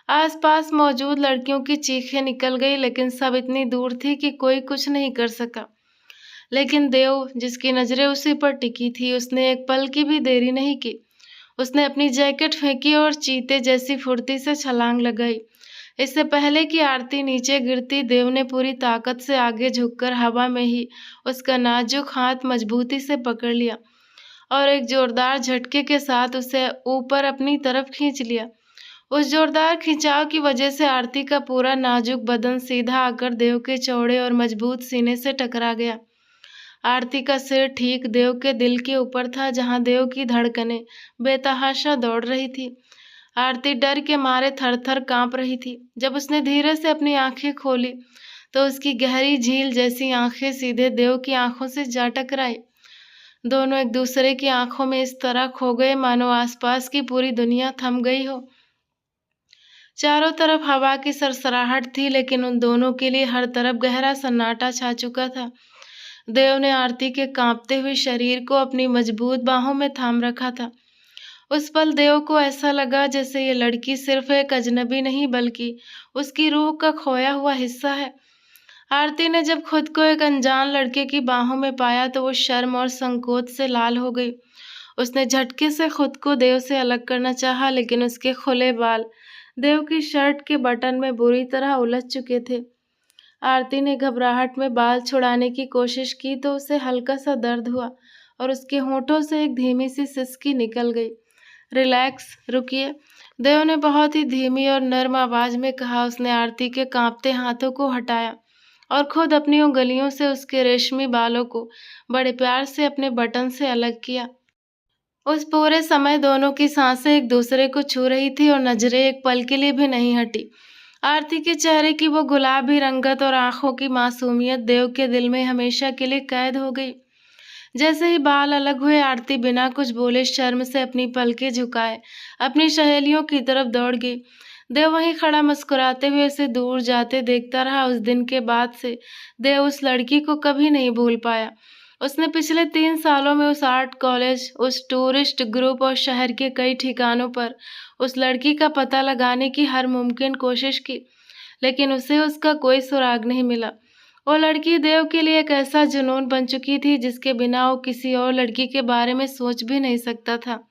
आसपास मौजूद लड़कियों की चीखें निकल गई, लेकिन सब इतनी दूर थी कि कोई कुछ नहीं कर सका। लेकिन देव, जिसकी नजरें उसी पर टिकी थी, उसने एक पल की भी देरी नहीं की। उसने अपनी जैकेट फेंकी और चीते जैसी फुर्ती से छलांग लगाई। इससे पहले कि आरती नीचे गिरती, देव ने पूरी ताकत से आगे झुककर हवा में ही उसका नाजुक हाथ मजबूती से पकड़ लिया और एक जोरदार झटके के साथ उसे ऊपर अपनी तरफ खींच लिया। उस जोरदार खिंचाव की वजह से आरती का पूरा नाजुक बदन सीधा आकर देव के चौड़े और मजबूत सीने से टकरा गया। आरती का सिर ठीक देव के दिल के ऊपर था, जहां देव की धड़कनें बेतहाशा दौड़ रही थी। आरती डर के मारे थर-थर कांप रही थी। जब उसने धीरे से अपनी आंखें खोली तो उसकी गहरी झील जैसी आंखें सीधे देव की आंखों से जा टकराई। दोनों एक दूसरे की आंखों में इस तरह खो गए मानो आसपास की पूरी दुनिया थम गई हो। चारों तरफ हवा की सरसराहट थी, लेकिन उन दोनों के लिए हर तरफ गहरा सन्नाटा छा चुका था। देव ने आरती के कांपते हुए शरीर को अपनी मजबूत बाहों में थाम रखा था। उस पल देव को ऐसा लगा जैसे ये लड़की सिर्फ एक अजनबी नहीं बल्कि उसकी रूह का खोया हुआ हिस्सा है। आरती ने जब खुद को एक अनजान लड़के की बाहों में पाया तो वो शर्म और संकोच से लाल हो गई। उसने झटके से खुद को देव से अलग करना चाहा, लेकिन उसके खुले बाल देव की शर्ट के बटन में बुरी तरह उलझ चुके थे। आरती ने घबराहट में बाल छुड़ाने की कोशिश की तो उसे हल्का सा दर्द हुआ और उसके होंठों से एक धीमी सी सिसकी निकल गई। रिलैक्स, रुकिए, देव ने बहुत ही धीमी और नर्म आवाज में कहा। उसने आरती के कांपते हाथों को हटाया और खुद अपनी उंगलियों से उसके रेशमी बालों को बड़े प्यार से अपने बटन से अलग किया। उस पूरे समय दोनों की सांसें एक दूसरे को छू रही थी और नजरें एक पल के लिए भी नहीं हटी। आरती के चेहरे की वो गुलाबी रंगत और आंखों की मासूमियत देव के दिल में हमेशा के लिए कैद हो गई। जैसे ही बाल अलग हुए, आरती बिना कुछ बोले शर्म से अपनी पलकें झुकाए अपनी सहेलियों की तरफ दौड़ गई। देव वहीं खड़ा मुस्कुराते हुए उसे दूर जाते देखता रहा। उस दिन के बाद से देव उस लड़की को कभी नहीं भूल पाया। उसने पिछले 3 सालों में उस आर्ट कॉलेज, उस टूरिस्ट ग्रुप और शहर के कई ठिकानों पर उस लड़की का पता लगाने की हर मुमकिन कोशिश की, लेकिन उसे उसका कोई सुराग नहीं मिला। वो लड़की देव के लिए एक ऐसा जुनून बन चुकी थी जिसके बिना वो किसी और लड़की के बारे में सोच भी नहीं सकता था।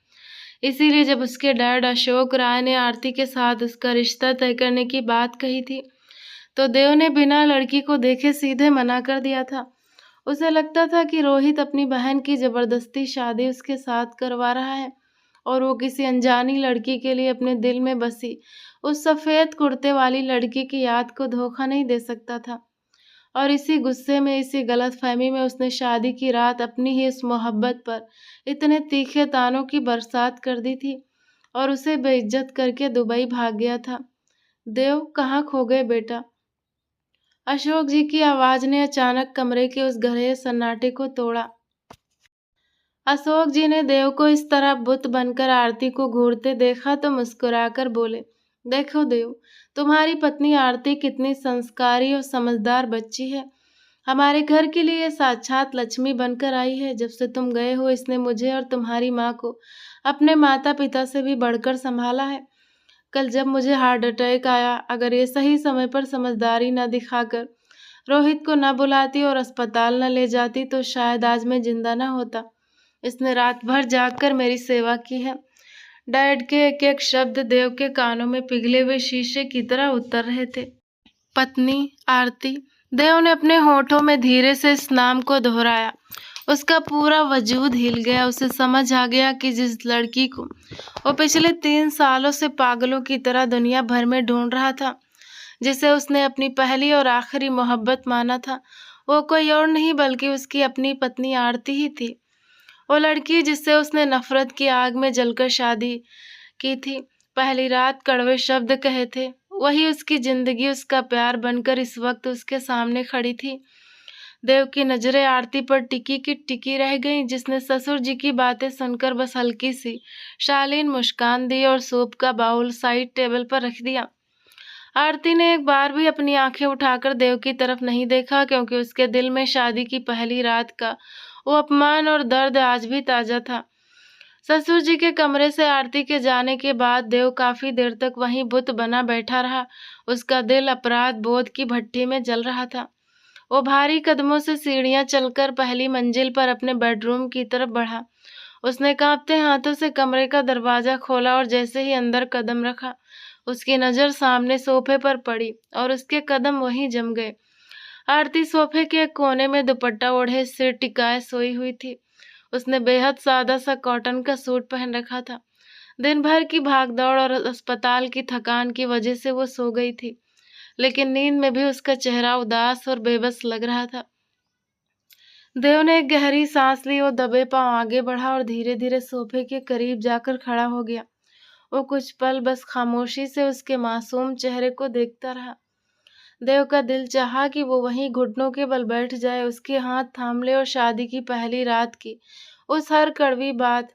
इसीलिए जब उसके डैड अशोक राय ने आरती के साथ उसका रिश्ता तय करने की बात कही थी तो देव ने बिना लड़की को देखे सीधे मना कर दिया था। उसे लगता था कि रोहित अपनी बहन की जबरदस्ती शादी उसके साथ करवा रहा है और वो किसी अनजानी लड़की के लिए अपने दिल में बसी उस सफेद कुर्ते वाली लड़की की याद को धोखा नहीं दे सकता था। और इसी गुस्से में, इसी गलतफहमी में उसने शादी की रात अपनी ही इस मोहब्बत पर इतने तीखे तानों की बरसात कर दी थी और उसे बेइज्जत करके दुबई भाग गया था। देव, कहाँ खो गए बेटा? अशोक जी की आवाज ने अचानक कमरे के उस गहरे सन्नाटे को तोड़ा। अशोक जी ने देव को इस तरह बुत बनकर आरती को घूरते देखा तो मुस्कुराकर बोले, देखो देव, तुम्हारी पत्नी आरती कितनी संस्कारी और समझदार बच्ची है। हमारे घर के लिए साक्षात लक्ष्मी बनकर आई है। जब से तुम गए हो इसने मुझे और तुम्हारी माँ को अपने माता पिता से भी बढ़कर संभाला है। कल जब मुझे हार्ट अटैक आया, अगर ये सही समय पर समझदारी न दिखाकर रोहित को न बुलाती और अस्पताल न ले जाती तो शायद आज मैं जिंदा न होता। इसने रात भर जागकर मेरी सेवा की है। डैड के एक एक शब्द देव के कानों में पिघले हुए शीशे की तरह उतर रहे थे। पत्नी आरती। देव ने अपने होठों में धीरे से इस नाम को दोहराया। उसका पूरा वजूद हिल गया। उसे समझ आ गया कि जिस लड़की को वो पिछले 3 सालों से पागलों की तरह दुनिया भर में ढूंढ रहा था, जिसे उसने अपनी पहली और आखिरी मोहब्बत माना था, वो कोई और नहीं बल्कि उसकी अपनी पत्नी आरती ही थी। वो लड़की जिससे उसने नफरत की आग में जलकर शादी की थी, पहली रात कड़वे शब्द कहे थे, वही उसकी जिंदगी, उसका प्यार बनकर इस वक्त उसके सामने खड़ी थी। देव की नजरें आरती पर टिकी की टिकी रह गईं, जिसने ससुर जी की बातें सुनकर बस हल्की सी शालीन मुस्कान दी और सूप का बाउल साइड टेबल पर रख दिया। आरती ने एक बार भी अपनी आंखें उठाकर देव की तरफ नहीं देखा, क्योंकि उसके दिल में शादी की पहली रात का वो अपमान और दर्द आज भी ताजा था। ससुर जी के कमरे से आरती के जाने के बाद देव काफी देर तक वहीं बुत बना बैठा रहा। उसका दिल अपराध बोध की भट्ठी में जल रहा था। वो भारी कदमों से सीढ़ियां चलकर पहली मंजिल पर अपने बेडरूम की तरफ बढ़ा। उसने कांपते हाथों से कमरे का दरवाजा खोला और जैसे ही अंदर कदम रखा, उसकी नजर सामने सोफे पर पड़ी और उसके कदम वहीं जम गए। आरती सोफे के एक कोने में दुपट्टा ओढ़े सिर टिकाए सोई हुई थी। उसने बेहद सादा सा कॉटन का सूट पहन रखा था। दिन भर की भागदौड़ और अस्पताल की थकान की वजह से वो सो गई थी, लेकिन नींद में भी उसका चेहरा उदास और बेबस लग रहा था। देव ने एक गहरी सांस ली और दबे पांव आगे बढ़ा और धीरे धीरे सोफे के करीब जाकर खड़ा हो गया। वो कुछ पल बस खामोशी से उसके मासूम चेहरे को देखता रहा। देव का दिल चाहा कि वो वहीं घुटनों के बल बैठ जाए, उसके हाथ थाम ले और शादी की पहली रात की उस हर कड़वी बात,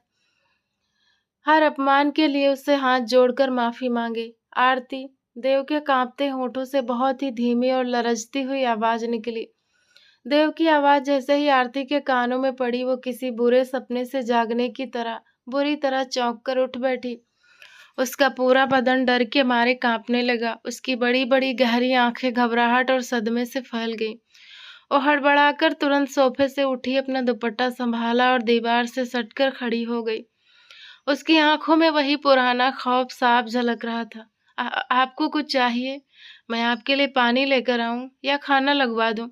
हर अपमान के लिए उससे हाथ जोड़कर माफी मांगे। आरती। देव के कांपते होठों से बहुत ही धीमी और लरजती हुई आवाज निकली। देव की आवाज जैसे ही आरती के कानों में पड़ी, वो किसी बुरे सपने से जागने की तरह बुरी तरह चौंक कर उठ बैठी। उसका पूरा बदन डर के मारे कांपने लगा। उसकी बड़ी बड़ी गहरी आंखें घबराहट और सदमे से फैल गईं। वो हड़बड़ाकर तुरंत सोफे से उठी, अपना दुपट्टा संभाला और दीवार से सटकर खड़ी हो गई। उसकी आंखों में वही पुराना खौफ साफ झलक रहा था। आपको कुछ चाहिए? मैं आपके लिए पानी लेकर आऊं या खाना लगवा दूं?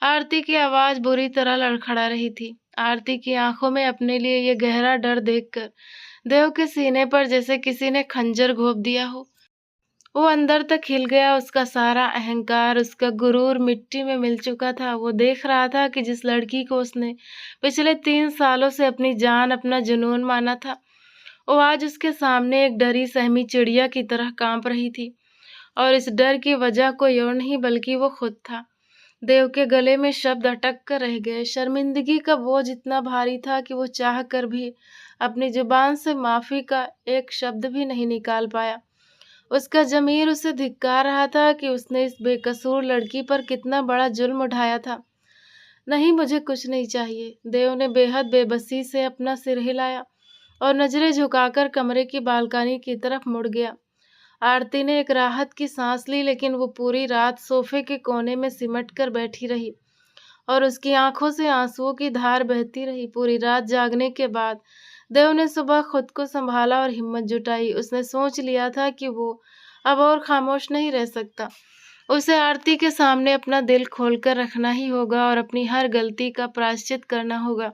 आरती की आवाज बुरी तरह लड़खड़ा रही थी। आरती की आंखों में अपने लिए ये गहरा डर देखकर देव के सीने पर जैसे किसी ने खंजर घोंप दिया हो। वो अंदर तक हिल गया। उसका सारा अहंकार, उसका गुरूर मिट्टी में मिल चुका था। वो देख रहा था कि जिस लड़की को उसने पिछले 3 सालों से अपनी जान, अपना जुनून माना था, वो आज उसके सामने एक डरी सहमी चिड़िया की तरह कांप रही थी। और इस डर की वजह कोई और नहीं बल्कि वो खुद था। देव के गले में शब्द अटक कर रह गए। शर्मिंदगी का बोझ इतना भारी था कि वो चाह कर भी अपनी जुबान से माफी का एक शब्द भी नहीं निकाल पाया। उसका ज़मीर उसे धिक्कार रहा था कि उसने इस बेकसूर लड़की पर कितना बड़ा जुल्म उठाया था। नहीं, मुझे कुछ नहीं चाहिए। देव ने बेहद बेबसी से अपना सिर हिलाया और नजरें झुकाकर कमरे की बालकनी की तरफ मुड़ गया। आरती ने एक राहत की सांस ली, लेकिन वो पूरी रात सोफे के कोने में सिमट कर बैठी रही और उसकी आंखों से आंसुओं की धार बहती रही। पूरी रात जागने के बाद देव ने सुबह खुद को संभाला और हिम्मत जुटाई। उसने सोच लिया था कि वो अब और खामोश नहीं रह सकता। उसे आरती के सामने अपना दिल खोलकर रखना ही होगा और अपनी हर गलती का प्रायश्चित करना होगा।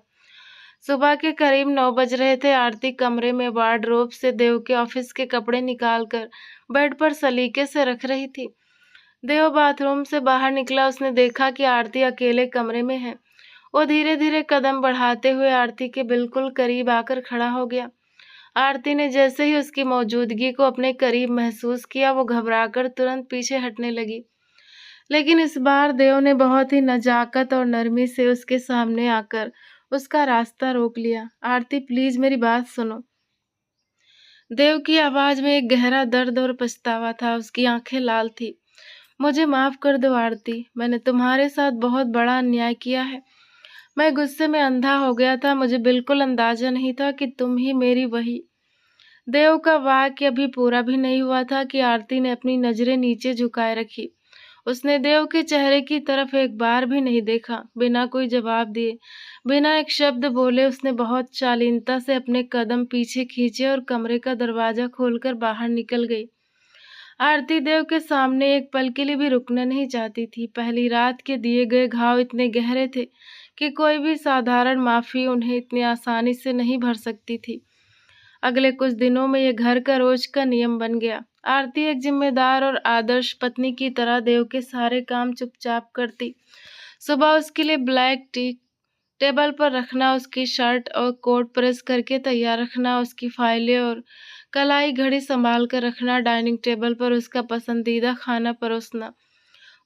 सुबह के करीब 9 बज रहे थे। आरती कमरे में वार्डरोब से देव के ऑफिस के कपड़े निकालकर बेड पर सलीके से रख रही थी। देव बाथरूम से बाहर निकला। उसने देखा कि आरती अकेले कमरे में है। वो धीरे धीरे कदम बढ़ाते हुए आरती के बिल्कुल करीब आकर खड़ा हो गया। आरती ने जैसे ही उसकी मौजूदगी को अपने करीब महसूस किया, वो घबराकर तुरंत पीछे हटने लगी। लेकिन इस बार देव ने बहुत ही नजाकत और नरमी से उसके सामने आकर उसका रास्ता रोक लिया। आरती, प्लीज मेरी बात सुनो। देव की आवाज में एक गहरा दर्द और पछतावा था। उसकी आंखें लाल थी। मुझे माफ कर दो आरती, मैंने तुम्हारे साथ बहुत बड़ा अन्याय किया है। मैं गुस्से में अंधा हो गया था। मुझे बिल्कुल अंदाजा नहीं था कि तुम ही मेरी वही। देव का वाक्य अभी पूरा भी नहीं हुआ था कि आरती ने अपनी नजरें नीचे झुकाए रखी। उसने देव के चेहरे की तरफ एक बार भी नहीं देखा। बिना कोई जवाब दिए, बिना एक शब्द बोले उसने बहुत शालीनता से अपने कदम पीछे खींचे और कमरे का दरवाजा खोलकर बाहर निकल गई। आरती देव के सामने एक पल के लिए भी रुकना नहीं चाहती थी। पहली रात के दिए गए घाव इतने गहरे थे कि कोई भी साधारण माफी उन्हें इतनी आसानी से नहीं भर सकती थी। अगले कुछ दिनों में यह घर का रोज का नियम बन गया। आरती एक जिम्मेदार और आदर्श पत्नी की तरह देव के सारे काम चुपचाप करती। सुबह उसके लिए ब्लैक टी टेबल पर रखना, उसकी शर्ट और कोट प्रेस करके तैयार रखना, उसकी फाइलें और कलाई घड़ी संभाल कर रखना, डाइनिंग टेबल पर उसका पसंदीदा खाना परोसना।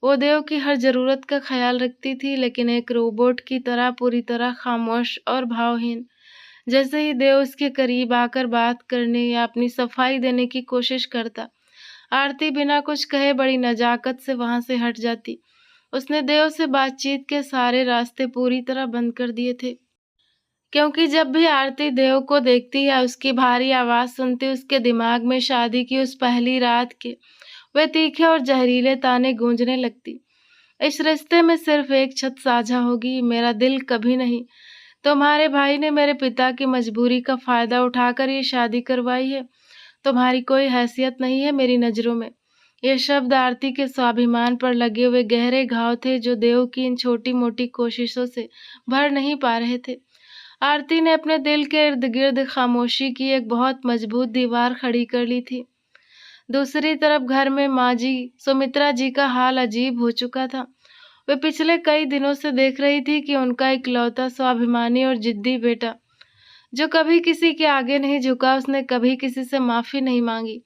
वो देव की हर जरूरत का ख्याल रखती थी, लेकिन एक रोबोट की तरह, पूरी तरह खामोश और भावहीन। जैसे ही देव उसके करीब आकर बात करने या अपनी सफाई देने की कोशिश करता, आरती बिना कुछ कहे बड़ी नजाकत से वहां से हट जाती। उसने देव से बातचीत के सारे रास्ते पूरी तरह बंद कर दिए थे, क्योंकि जब भी आरती देव को देखती या उसकी भारी आवाज सुनती, उसके दिमाग में शादी की उस पहली रात के वे तीखे और जहरीले ताने गूंजने लगती। इस रिश्ते में सिर्फ एक छत साझा होगी, मेरा दिल कभी नहीं। तुम्हारे भाई ने मेरे पिता की मजबूरी का फायदा उठाकर ये शादी करवाई है। तुम्हारी कोई हैसियत नहीं है मेरी नजरों में। ये शब्द आरती के स्वाभिमान पर लगे हुए गहरे घाव थे, जो देव की इन छोटी मोटी कोशिशों से भर नहीं पा रहे थे। आरती ने अपने दिल के इर्द गिर्द खामोशी की एक बहुत मजबूत दीवार खड़ी कर ली थी। दूसरी तरफ घर में माँ जी सुमित्रा जी का हाल अजीब हो चुका था। वे पिछले कई दिनों से देख रही थी कि उनका इकलौता स्वाभिमानी और जिद्दी बेटा, जो कभी किसी के आगे नहीं झुका, उसने कभी किसी से माफी नहीं मांगी,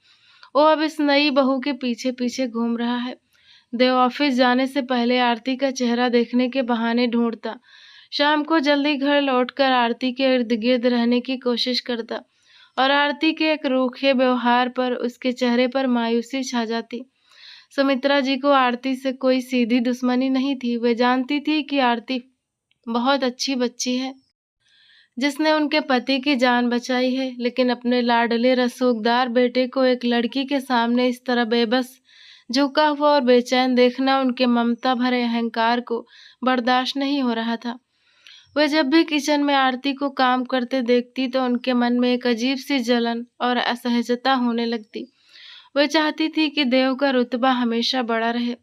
वो अब इस नई बहू के पीछे पीछे घूम रहा है। देव ऑफिस जाने से पहले आरती का चेहरा देखने के बहाने ढूंढता। शाम को जल्दी घर लौटकर आरती के इर्द गिर्द रहने की कोशिश करता, और आरती के एक रूखे व्यवहार पर उसके चेहरे पर मायूसी छा जाती। सुमित्रा जी को आरती से कोई सीधी दुश्मनी नहीं थी। वे जानती थी कि आरती बहुत अच्छी बच्ची है, जिसने उनके पति की जान बचाई है, लेकिन अपने लाडले रसूखदार बेटे को एक लड़की के सामने इस तरह बेबस, झुका हुआ और बेचैन देखना उनके ममता भरे अहंकार को बर्दाश्त नहीं हो रहा था। वे जब भी किचन में आरती को काम करते देखती तो उनके मन में एक अजीब सी जलन और असहजता होने लगती। वे चाहती थी कि देव का रुतबा हमेशा बड़ा रहे,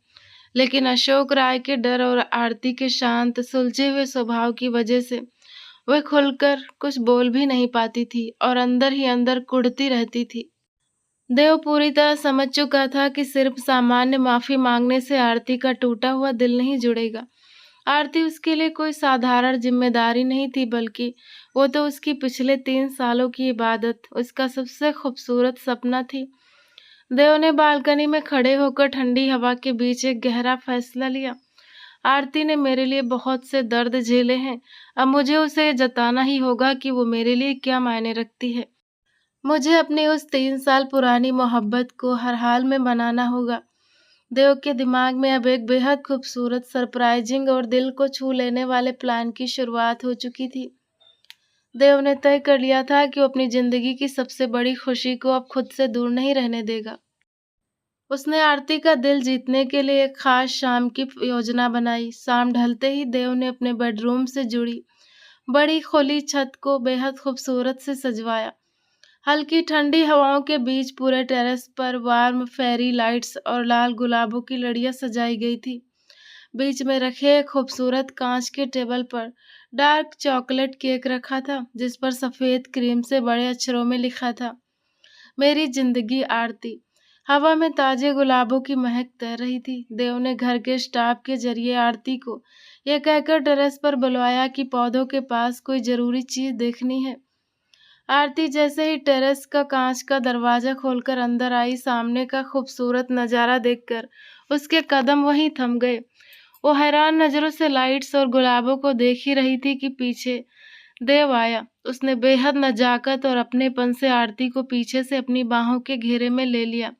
लेकिन अशोक राय के डर और आरती के शांत सुलझे हुए स्वभाव की वजह से वे खुलकर कुछ बोल भी नहीं पाती थी और अंदर ही अंदर कुढ़ती रहती थी। देव पूरी तरह समझ चुका था कि सिर्फ सामान्य माफी मांगने से आरती का टूटा हुआ दिल नहीं जुड़ेगा। आरती उसके लिए कोई साधारण जिम्मेदारी नहीं थी, बल्कि वो तो उसकी पिछले 3 सालों की इबादत, उसका सबसे खूबसूरत सपना थी। देव ने बालकनी में खड़े होकर ठंडी हवा के बीच एक गहरा फैसला लिया। आरती ने मेरे लिए बहुत से दर्द झेले हैं, अब मुझे उसे जताना ही होगा कि वो मेरे लिए क्या मायने रखती है। मुझे अपनी उस 3 साल पुरानी मोहब्बत को हर हाल में मनाना होगा। देव के दिमाग में अब एक बेहद खूबसूरत, सरप्राइजिंग और दिल को छू लेने वाले प्लान की शुरुआत हो चुकी थी। देव ने तय कर लिया था कि वो अपनी जिंदगी की सबसे बड़ी खुशी को अब खुद से दूर नहीं रहने देगा। उसने आरती का दिल जीतने के लिए एक खास शाम की योजना बनाई। शाम ढलते ही देव ने अपने बेडरूम से जुड़ी बड़ी खुली छत को बेहद खूबसूरत से सजवाया। हल्की ठंडी हवाओं के बीच पूरे टेरेस पर वार्म फेरी लाइट्स और लाल गुलाबों की लड़ियां सजाई गई थी। बीच में रखे एक खूबसूरत कांच के टेबल पर डार्क चॉकलेट केक रखा था, जिस पर सफेद क्रीम से बड़े अक्षरों में लिखा था, मेरी जिंदगी आरती। हवा में ताजे गुलाबों की महक तैर रही थी। देव ने घर के स्टाफ के जरिए आरती को यह कहकर टेरेस पर बुलवाया कि पौधों के पास कोई जरूरी चीज देखनी है। आरती जैसे ही टेरेस का कांच का दरवाजा खोलकर अंदर आई, सामने का खूबसूरत नजारा देखकर उसके कदम वहीं थम गए। वो हैरान नजरों से लाइट्स और गुलाबों को देख ही रही थी कि पीछे देव आया। उसने बेहद नजाकत और अपनेपन से आरती को पीछे से अपनी बाहों के घेरे में ले लिया।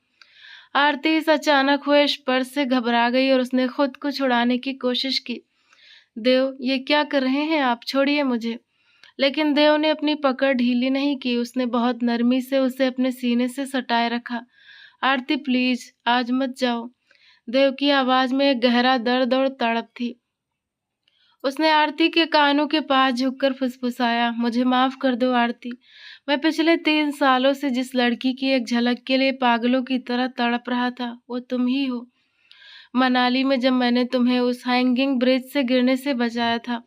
आरती इस अचानक हुए स्पर्श से घबरा गई और उसने खुद को छुड़ाने की कोशिश की। देव, ये क्या कर रहे हैं आप? छोड़िए मुझे। लेकिन देव ने अपनी पकड़ ढीली नहीं की। उसने बहुत नरमी से उसे अपने सीने से सटाए रखा। आरती प्लीज, आज मत जाओ। देव की आवाज में एक गहरा दर्द और तड़प थी। उसने आरती के कानों के पास झुककर फुसफुसाया, मुझे माफ कर दो आरती। मैं पिछले 3 सालों से जिस लड़की की एक झलक के लिए पागलों की तरह तड़प रहा था, वो तुम ही हो। मनाली में जब मैंने तुम्हें उस हैंगिंग ब्रिज से गिरने से बचाया था,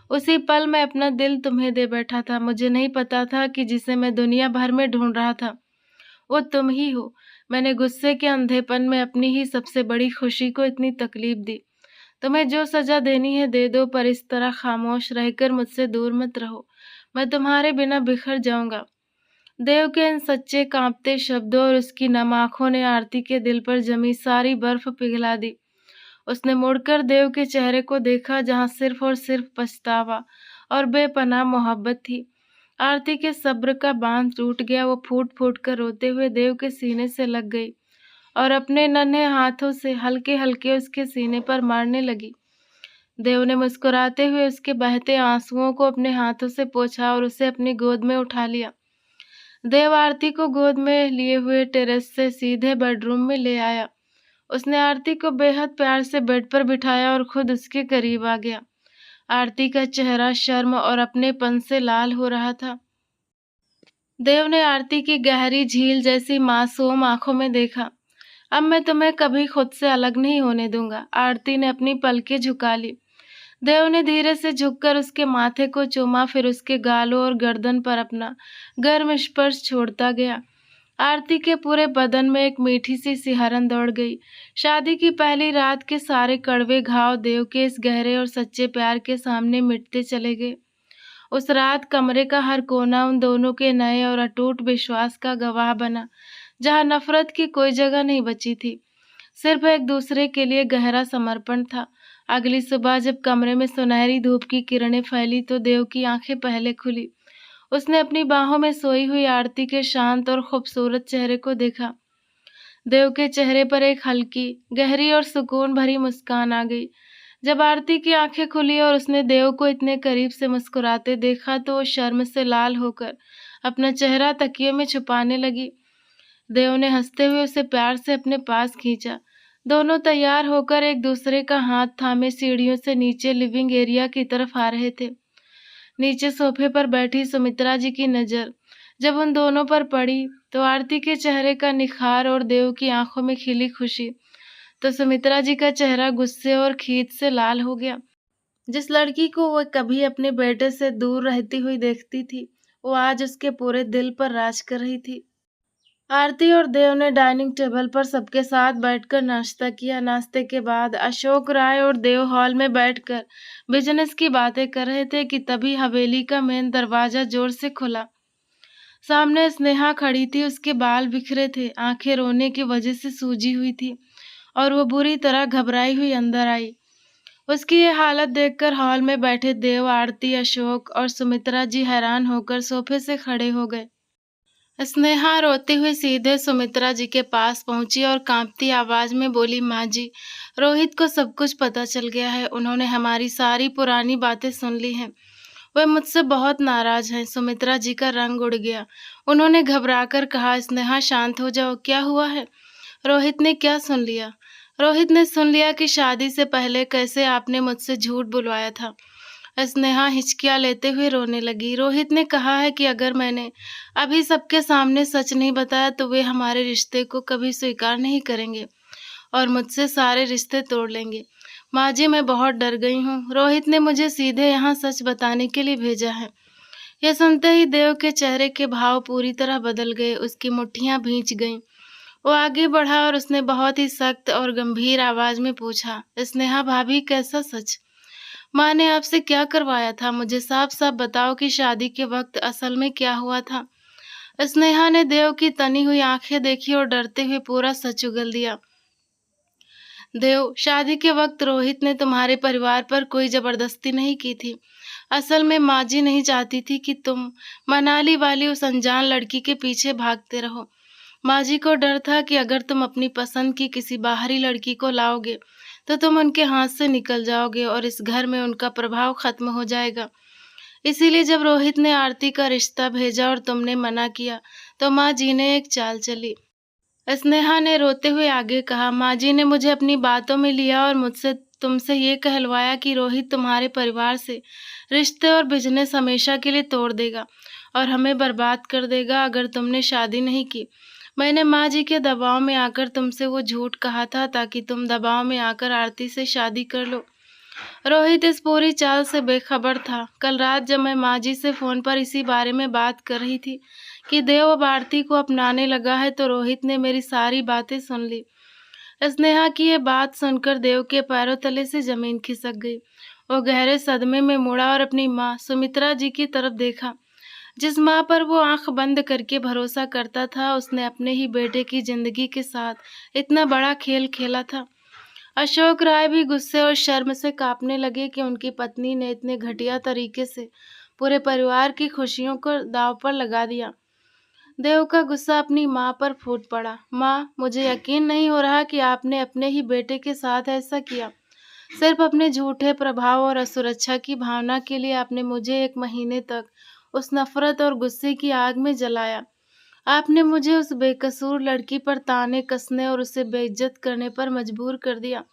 उसी पल मैं अपना दिल तुम्हें दे बैठा था। मुझे नहीं पता था कि जिसे मैं दुनिया भर में ढूंढ रहा था, वो तुम ही हो। मैंने गुस्से के अंधेपन में अपनी ही सबसे बड़ी खुशी को इतनी तकलीफ दी। तुम्हें जो सजा देनी है दे दो, पर इस तरह खामोश रहकर मुझसे दूर मत रहो। मैं तुम्हारे बिना बिखर जाऊंगा। देव के इन सच्चे कांपते शब्दों और उसकी नम आंखों ने आरती के दिल पर जमी सारी बर्फ पिघला दी। उसने मुड़कर देव के चेहरे को देखा, जहां सिर्फ और सिर्फ पछतावा और बेपनाह मोहब्बत थी। आरती के सब्र का बांध टूट गया। वो फूट फूट कर रोते हुए देव के सीने से लग गई और अपने नन्हे हाथों से हल्के हल्के उसके सीने पर मारने लगी। देव ने मुस्कुराते हुए उसके बहते आंसुओं को अपने हाथों से पोंछा और उसे अपनी गोद में उठा लिया। देव आरती को गोद में लिए हुए टेरेस से सीधे बेडरूम में ले आया। उसने आरती को बेहद प्यार से बेड पर बिठाया और खुद उसके करीब आ गया। आरती का चेहरा शर्म और अपनेपन से लाल हो रहा था। देव ने आरती की गहरी झील जैसी मासूम आंखों में देखा। अब मैं तुम्हें कभी खुद से अलग नहीं होने दूंगा। आरती ने अपनी पलकें झुका ली। देव ने धीरे से झुककर उसके माथे को चूमा, फिर उसके गालों और गर्दन पर अपना गर्म स्पर्श छोड़ता गया। आरती के पूरे बदन में एक मीठी सी सिहरन दौड़ गई। शादी की पहली रात के सारे कड़वे घाव देव के इस गहरे और सच्चे प्यार के सामने मिटते चले गए। उस रात कमरे का हर कोना उन दोनों के नए और अटूट विश्वास का गवाह बना, जहां नफरत की कोई जगह नहीं बची थी। सिर्फ एक दूसरे के लिए गहरा समर्पण था। अगली सुबह जब कमरे में सुनहरी धूप की किरणें फैली तो देव की आंखें पहले खुली। उसने अपनी बाहों में सोई हुई आरती के शांत और खूबसूरत चेहरे को देखा। देव के चेहरे पर एक हल्की, गहरी और सुकून भरी मुस्कान आ गई। जब आरती की आंखें खुली और उसने देव को इतने करीब से मुस्कुराते देखा तो वो शर्म से लाल होकर अपना चेहरा तकिए में छुपाने लगी। देव ने हंसते हुए उसे प्यार से अपने पास खींचा। दोनों तैयार होकर एक दूसरे का हाथ थामे सीढ़ियों से नीचे लिविंग एरिया की तरफ आ रहे थे। नीचे सोफे पर बैठी सुमित्रा जी की नजर जब उन दोनों पर पड़ी तो आरती के चेहरे का निखार और देव की आंखों में खिली खुशी, तो सुमित्रा जी का चेहरा गुस्से और खींच से लाल हो गया। जिस लड़की को वो कभी अपने बेटे से दूर रहती हुई देखती थी, वो आज उसके पूरे दिल पर राज कर रही थी। आरती और देव ने डाइनिंग टेबल पर सबके साथ बैठकर नाश्ता किया। नाश्ते के बाद अशोक राय और देव हॉल में बैठकर बिजनेस की बातें कर रहे थे कि तभी हवेली का मेन दरवाजा जोर से खुला। सामने स्नेहा खड़ी थी। उसके बाल बिखरे थे, आंखें रोने की वजह से सूजी हुई थी और वो बुरी तरह घबराई हुई अंदर आई। उसकी ये हालत देखकर हॉल में बैठे देव, आरती, अशोक और सुमित्रा जी हैरान होकर सोफे से खड़े हो गए। स्नेहा रोते हुए सीधे सुमित्रा जी के पास पहुंची और कांपती आवाज में बोली, माँ जी, रोहित को सब कुछ पता चल गया है। उन्होंने हमारी सारी पुरानी बातें सुन ली हैं। वे मुझसे बहुत नाराज हैं। सुमित्रा जी का रंग उड़ गया। उन्होंने घबराकर कहा, स्नेहा शांत हो जाओ, क्या हुआ है? रोहित ने क्या सुन लिया? रोहित ने सुन लिया कि शादी से पहले कैसे आपने मुझसे झूठ बुलवाया था। स्नेहा हिचकियां लेते हुए रोने लगी। रोहित ने कहा है कि अगर मैंने अभी सबके सामने सच नहीं बताया तो वे हमारे रिश्ते को कभी स्वीकार नहीं करेंगे और मुझसे सारे रिश्ते तोड़ लेंगे। माँ जी, मैं बहुत डर गई हूँ। रोहित ने मुझे सीधे यहाँ सच बताने के लिए भेजा है। यह सुनते ही देव के चेहरे के भाव पूरी तरह बदल गए। उसकी मुट्ठियां भींच गईं। वो आगे बढ़ा और उसने बहुत ही सख्त और गंभीर आवाज में पूछा, स्नेहा भाभी, कैसा सच? माँ ने आपसे क्या करवाया था? मुझे साफ साफ बताओ कि शादी के वक्त असल में क्या हुआ था। स्नेहा ने देव की तनी हुई आंखें देखी और डरते हुए पूरा सच उगल दिया। देव, शादी के वक्त रोहित ने तुम्हारे परिवार पर कोई जबरदस्ती नहीं की थी। असल में माँ जी नहीं चाहती थी कि तुम मनाली वाली उस अनजान लड़की के पीछे भागते रहो। माँ जी को डर था कि अगर तुम अपनी पसंद की किसी बाहरी लड़की को लाओगे तो तुम उनके हाथ से निकल जाओगे और इस घर में उनका प्रभाव खत्म हो जाएगा। इसीलिए जब रोहित ने आरती का रिश्ता भेजा और तुमने मना किया तो माँ जी ने एक चाल चली। स्नेहा ने रोते हुए आगे कहा, माँ जी ने मुझे अपनी बातों में लिया और मुझसे तुमसे ये कहलवाया कि रोहित तुम्हारे परिवार से रिश्ते और बिजनेस हमेशा के लिए तोड़ देगा और हमें बर्बाद कर देगा अगर तुमने शादी नहीं की। मैंने माँ जी के दबाव में आकर तुमसे वो झूठ कहा था ताकि तुम दबाव में आकर आरती से शादी कर लो। रोहित इस पूरी चाल से बेखबर था। कल रात जब मैं माँ जी से फोन पर इसी बारे में बात कर रही थी कि देव अब आरती को अपनाने लगा है तो रोहित ने मेरी सारी बातें सुन ली। स्नेहा की ये बात सुनकर देव के पैरों तले से जमीन खिसक गई। वो गहरे सदमे में मुड़ा और अपनी माँ सुमित्रा जी की तरफ देखा। जिस माँ पर वो आंख बंद करके भरोसा करता था, उसने अपने ही बेटे की जिंदगी के साथ इतना बड़ा खेल खेला था। अशोक राय भी गुस्से और शर्म से कांपने लगे कि उनकी पत्नी ने इतने घटिया तरीके से पूरे परिवार की खुशियों को दांव पर लगा दिया। देव का गुस्सा अपनी माँ पर फूट पड़ा। माँ, मुझे यकीन नहीं हो रहा कि आपने अपने ही बेटे के साथ ऐसा किया। सिर्फ अपने झूठे प्रभाव और असुरक्षा की भावना के लिए आपने मुझे 1 महीने तक उस नफरत और गुस्से की आग में जलाया। आपने मुझे उस बेकसूर लड़की पर ताने कसने और उसे बेइज्जत करने पर मजबूर कर दिया,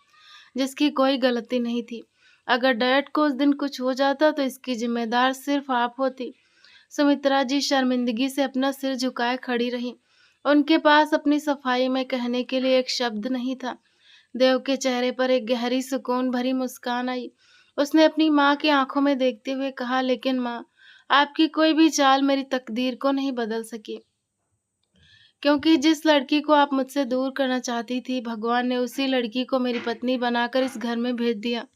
जिसकी कोई गलती नहीं थी। अगर डैड को उस दिन कुछ हो जाता तो इसकी जिम्मेदार सिर्फ आप होती। सुमित्रा जी शर्मिंदगी से अपना सिर झुकाए खड़ी रहीं। उनके पास अपनी सफाई में कहने के लिए एक शब्द नहीं था। देव के चेहरे पर एक गहरी सुकून भरी मुस्कान आई। उसने अपनी माँ की आंखों में देखते हुए कहा, लेकिन माँ, आपकी कोई भी चाल मेरी तकदीर को नहीं बदल सकी, क्योंकि जिस लड़की को आप मुझसे दूर करना चाहती थी, भगवान ने उसी लड़की को मेरी पत्नी बनाकर इस घर में भेज दिया।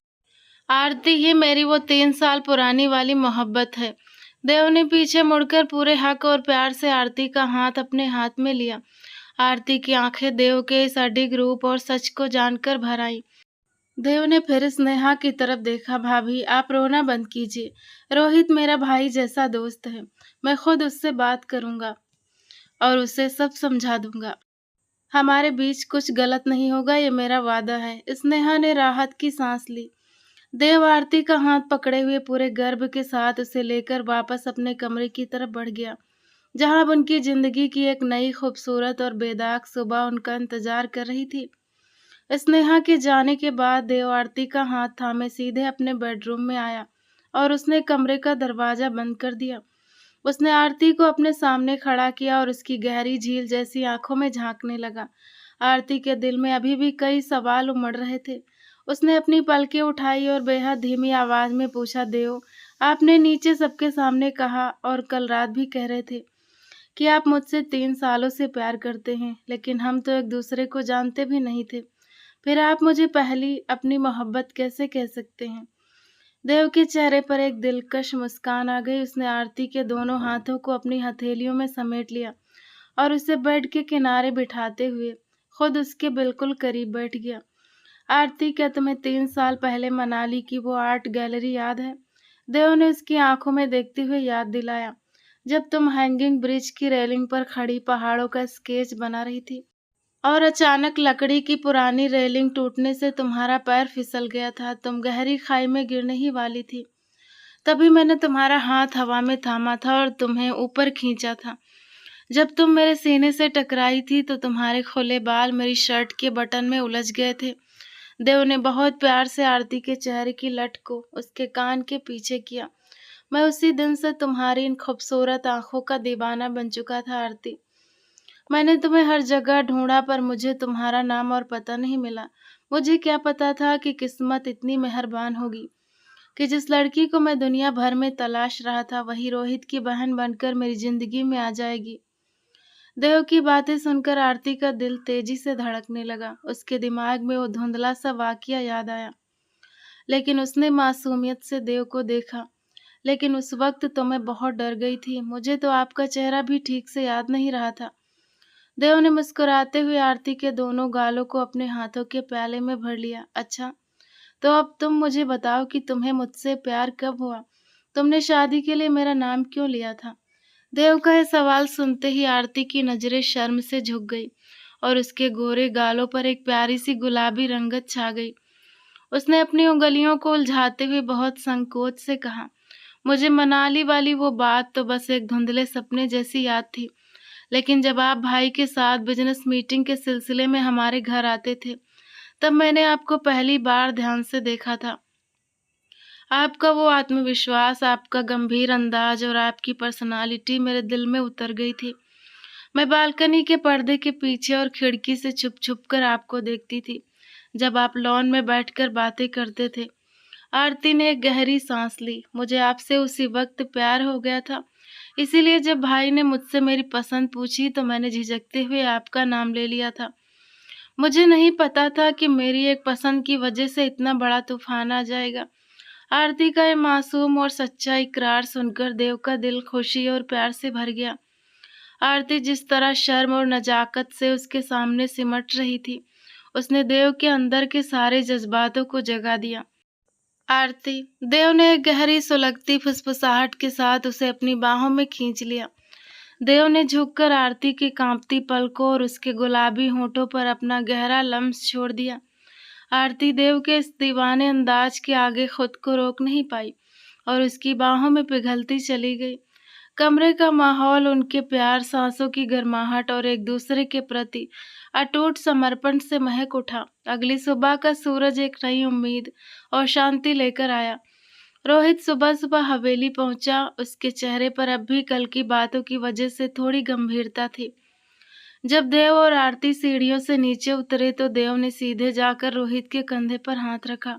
आरती ही मेरी वो 3 साल पुरानी वाली मोहब्बत है। देव ने पीछे मुड़कर पूरे हक और प्यार से आरती का हाथ अपने हाथ में लिया। आरती की आंखें देव के इस अडिग रूप और सच को जानकर भर आईं। देव ने फिर स्नेहा की तरफ देखा। भाभी, आप रोना बंद कीजिए। रोहित मेरा भाई जैसा दोस्त है। मैं खुद उससे बात करूंगा और उसे सब समझा दूंगा। हमारे बीच कुछ गलत नहीं होगा, ये मेरा वादा है। स्नेहा ने राहत की सांस ली। देव आरती का हाथ पकड़े हुए पूरे गर्व के साथ उसे लेकर वापस अपने कमरे की तरफ बढ़ गया, जहां अब उनकी जिंदगी की एक नई खूबसूरत और बेदाग सुबह उनका इंतजार कर रही थी। स्नेहा के जाने के बाद देव आरती का हाथ थामे सीधे अपने बेडरूम में आया और उसने कमरे का दरवाजा बंद कर दिया। उसने आरती को अपने सामने खड़ा किया और उसकी गहरी झील जैसी आंखों में झांकने लगा। आरती के दिल में अभी भी कई सवाल उमड़ रहे थे। उसने अपनी पलकें उठाई और बेहद धीमी आवाज में पूछा, देव, आपने नीचे सबके सामने कहा और कल रात भी कह रहे थे कि आप मुझसे 3 सालों से प्यार करते हैं, लेकिन हम तो एक दूसरे को जानते भी नहीं थे। फिर आप मुझे पहली अपनी मोहब्बत कैसे कह सकते हैं? देव के चेहरे पर एक दिलकश मुस्कान आ गई। उसने आरती के दोनों हाथों को अपनी हथेलियों में समेट लिया और उसे बेड के किनारे बिठाते हुए खुद उसके बिल्कुल करीब बैठ गया। आरती, क्या तुम्हें 3 साल पहले मनाली की वो आर्ट गैलरी याद है? देव ने उसकी आंखों में देखते हुए याद दिलाया, जब तुम हैंगिंग ब्रिज की रेलिंग पर खड़ी पहाड़ों का स्केच बना रही थी और अचानक लकड़ी की पुरानी रेलिंग टूटने से तुम्हारा पैर फिसल गया था। तुम गहरी खाई में गिरने ही वाली थी। तभी मैंने तुम्हारा हाथ हवा में थामा था और तुम्हें ऊपर खींचा था। जब तुम मेरे सीने से टकराई थी तो तुम्हारे खुले बाल मेरी शर्ट के बटन में उलझ गए थे। देव ने बहुत प्यार से आरती के चेहरे की लट को उसके कान के पीछे किया। मैं उसी दिन से तुम्हारी इन खूबसूरत आंखों का दीवाना बन चुका था आरती। मैंने तुम्हें हर जगह ढूंढा पर मुझे तुम्हारा नाम और पता नहीं मिला। मुझे क्या पता था कि किस्मत इतनी मेहरबान होगी कि जिस लड़की को मैं दुनिया भर में तलाश रहा था वही रोहित की बहन बनकर मेरी जिंदगी में आ जाएगी। देव की बातें सुनकर आरती का दिल तेजी से धड़कने लगा। उसके दिमाग में वो धुंधला सा वाकया याद आया, लेकिन उसने मासूमियत से देव को देखा। लेकिन उस वक्त तो मैं बहुत डर गई थी। मुझे तो आपका चेहरा भी ठीक से याद नहीं रहा था। देव ने मुस्कुराते हुए आरती के दोनों गालों को अपने हाथों के प्याले में भर लिया। अच्छा, तो अब तुम मुझे बताओ कि तुम्हें मुझसे प्यार कब हुआ? तुमने शादी के लिए मेरा नाम क्यों लिया था? देव का यह सवाल सुनते ही आरती की नजरें शर्म से झुक गई और उसके गोरे गालों पर एक प्यारी सी गुलाबी रंगत छा गई। उसने अपनी उंगलियों को उलझाते हुए बहुत संकोच से कहा, मुझे मनाली वाली वो बात तो बस एक धुंधले सपने जैसी याद थी, लेकिन जब आप भाई के साथ बिज़नेस मीटिंग के सिलसिले में हमारे घर आते थे, तब मैंने आपको पहली बार ध्यान से देखा था। आपका वो आत्मविश्वास, आपका गंभीर अंदाज़ और आपकी पर्सनालिटी मेरे दिल में उतर गई थी। मैं बालकनी के पर्दे के पीछे और खिड़की से छुप-छुप कर आपको देखती थी, जब आप लॉन में बैठकर बातें करते थे। आरती ने एक गहरी सांस ली। मुझे आपसे उसी वक्त प्यार हो गया था। इसीलिए जब भाई ने मुझसे मेरी पसंद पूछी तो मैंने झिझकते हुए आपका नाम ले लिया था। मुझे नहीं पता था कि मेरी एक पसंद की वजह से इतना बड़ा तूफान आ जाएगा। आरती का ये मासूम और सच्चा इकरार सुनकर देव का दिल खुशी और प्यार से भर गया। आरती जिस तरह शर्म और नजाकत से उसके सामने सिमट रही थी, उसने देव के अंदर के सारे जज्बातों को जगा दिया। आरती, देव ने एक गहरी सुलगती फुसफुसाहट के साथ उसे अपनी बाहों में खींच लिया। देव ने झुककर आरती की कांपती पलकों और उसके गुलाबी होठों पर अपना गहरा लम्स छोड़ दिया। आरती देव के इस दीवाने अंदाज के आगे खुद को रोक नहीं पाई और उसकी बाहों में पिघलती चली गई। कमरे का माहौल उनके प्यार, सांसों की गर्माहट और एक दूसरे के प्रति अटूट समर्पण से महक उठा। अगली सुबह का सूरज एक नई उम्मीद और शांति लेकर आया। रोहित सुबह सुबह हवेली पहुंचा। उसके चेहरे पर अब भी कल की बातों की वजह से थोड़ी गंभीरता थी। जब देव और आरती सीढ़ियों से नीचे उतरे तो देव ने सीधे जाकर रोहित के कंधे पर हाथ रखा।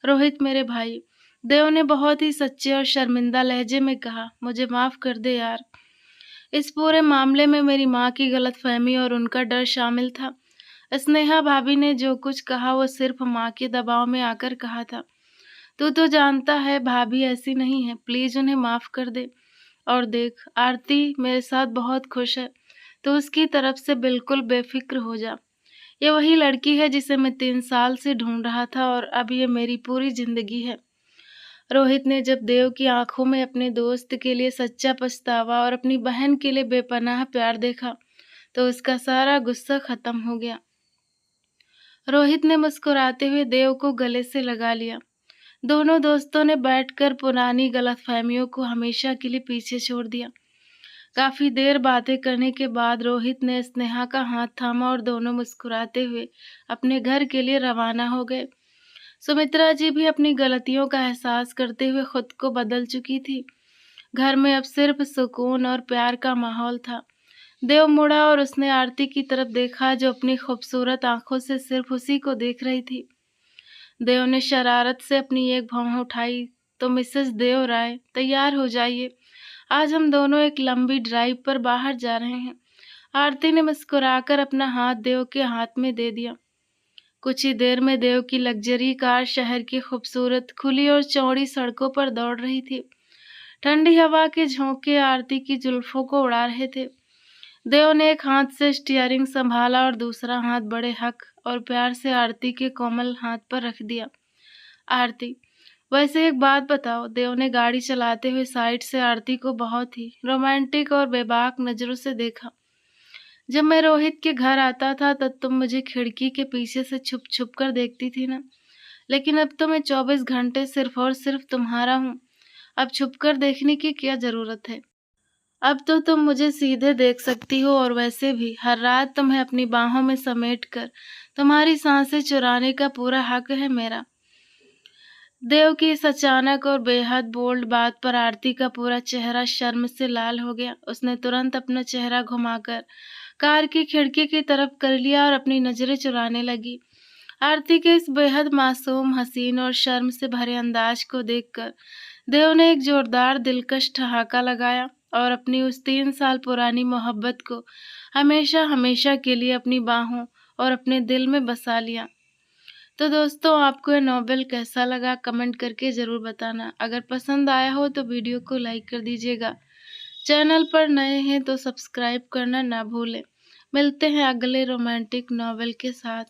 रोहित मेरे भाई, देव ने बहुत ही सच्चे और शर्मिंदा लहजे में कहा, मुझे माफ कर दे यार। इस पूरे मामले में मेरी माँ की गलतफहमी और उनका डर शामिल था। स्नेहा भाभी ने जो कुछ कहा वो सिर्फ माँ के दबाव में आकर कहा था। तू तो जानता है भाभी ऐसी नहीं है, प्लीज उन्हें माफ कर दे। और देख, आरती मेरे साथ बहुत खुश है, तो उसकी तरफ से बिल्कुल बेफिक्र हो जा। ये वही लड़की है जिसे मैं 3 साल से ढूंढ रहा था और अब ये मेरी पूरी जिंदगी है। रोहित ने जब देव की आंखों में अपने दोस्त के लिए सच्चा पछतावा और अपनी बहन के लिए बेपनाह प्यार देखा, तो उसका सारा गुस्सा खत्म हो गया। रोहित ने मुस्कुराते हुए देव को गले से लगा लिया। दोनों दोस्तों ने बैठकर पुरानी गलतफहमियों को हमेशा के लिए पीछे छोड़ दिया। काफी देर बातें करने के बाद रोहित ने स्नेहा का हाथ थामा और दोनों मुस्कुराते हुए अपने घर के लिए रवाना हो गए। सुमित्रा जी भी अपनी गलतियों का एहसास करते हुए खुद को बदल चुकी थी। घर में अब सिर्फ सुकून और प्यार का माहौल था। देव मुड़ा और उसने आरती की तरफ देखा, जो अपनी खूबसूरत आंखों से सिर्फ उसी को देख रही थी। देव ने शरारत से अपनी एक भौं उठाई, तो मिसेस देव राय, तैयार हो जाइए, आज हम दोनों एक लंबी ड्राइव पर बाहर जा रहे हैं। आरती ने मुस्कुराकर अपना हाथ देव के हाथ में दे दिया। कुछ ही देर में देव की लग्जरी कार शहर की खूबसूरत खुली और चौड़ी सड़कों पर दौड़ रही थी। ठंडी हवा के झोंके आरती की जुल्फों को उड़ा रहे थे। देव ने एक हाथ से स्टीयरिंग संभाला और दूसरा हाथ बड़े हक और प्यार से आरती के कोमल हाथ पर रख दिया। आरती, वैसे एक बात बताओ। देव ने गाड़ी चलाते हुए साइड से आरती को बहुत ही रोमांटिक और बेबाक नजरों से देखा। जब मैं रोहित के घर आता था तब तुम मुझे खिड़की के पीछे से छुप छुप कर देखती थी ना, लेकिन अब तो मैं 24 घंटे सिर्फ और सिर्फ तुम्हारा हूँ। अब छुप कर देखने की क्या जरूरत है? अब तो तुम मुझे सीधे देख सकती हो, और वैसे भी हर रात तुम्हें अपनी बाहों में समेट कर तुम्हारी सांसें चुराने का पूरा हक है मेरा। देव की इस अचानक और बेहद बोल्ड बात पर आरती का पूरा चेहरा शर्म से लाल हो गया। उसने तुरंत अपना चेहरा घुमाकर कार की खिड़की की तरफ कर लिया और अपनी नजरें चुराने लगी। आरती के इस बेहद मासूम, हसीन और शर्म से भरे अंदाज को देखकर देव ने एक जोरदार दिलकश ठहाका लगाया और अपनी उस 3 साल पुरानी मोहब्बत को हमेशा हमेशा के लिए अपनी बाहों और अपने दिल में बसा लिया। तो दोस्तों, आपको ये नॉवेल कैसा लगा कमेंट करके ज़रूर बताना। अगर पसंद आया हो तो वीडियो को लाइक कर दीजिएगा। चैनल पर नए हैं तो सब्सक्राइब करना ना भूलें। मिलते हैं अगले रोमांटिक नॉवेल के साथ।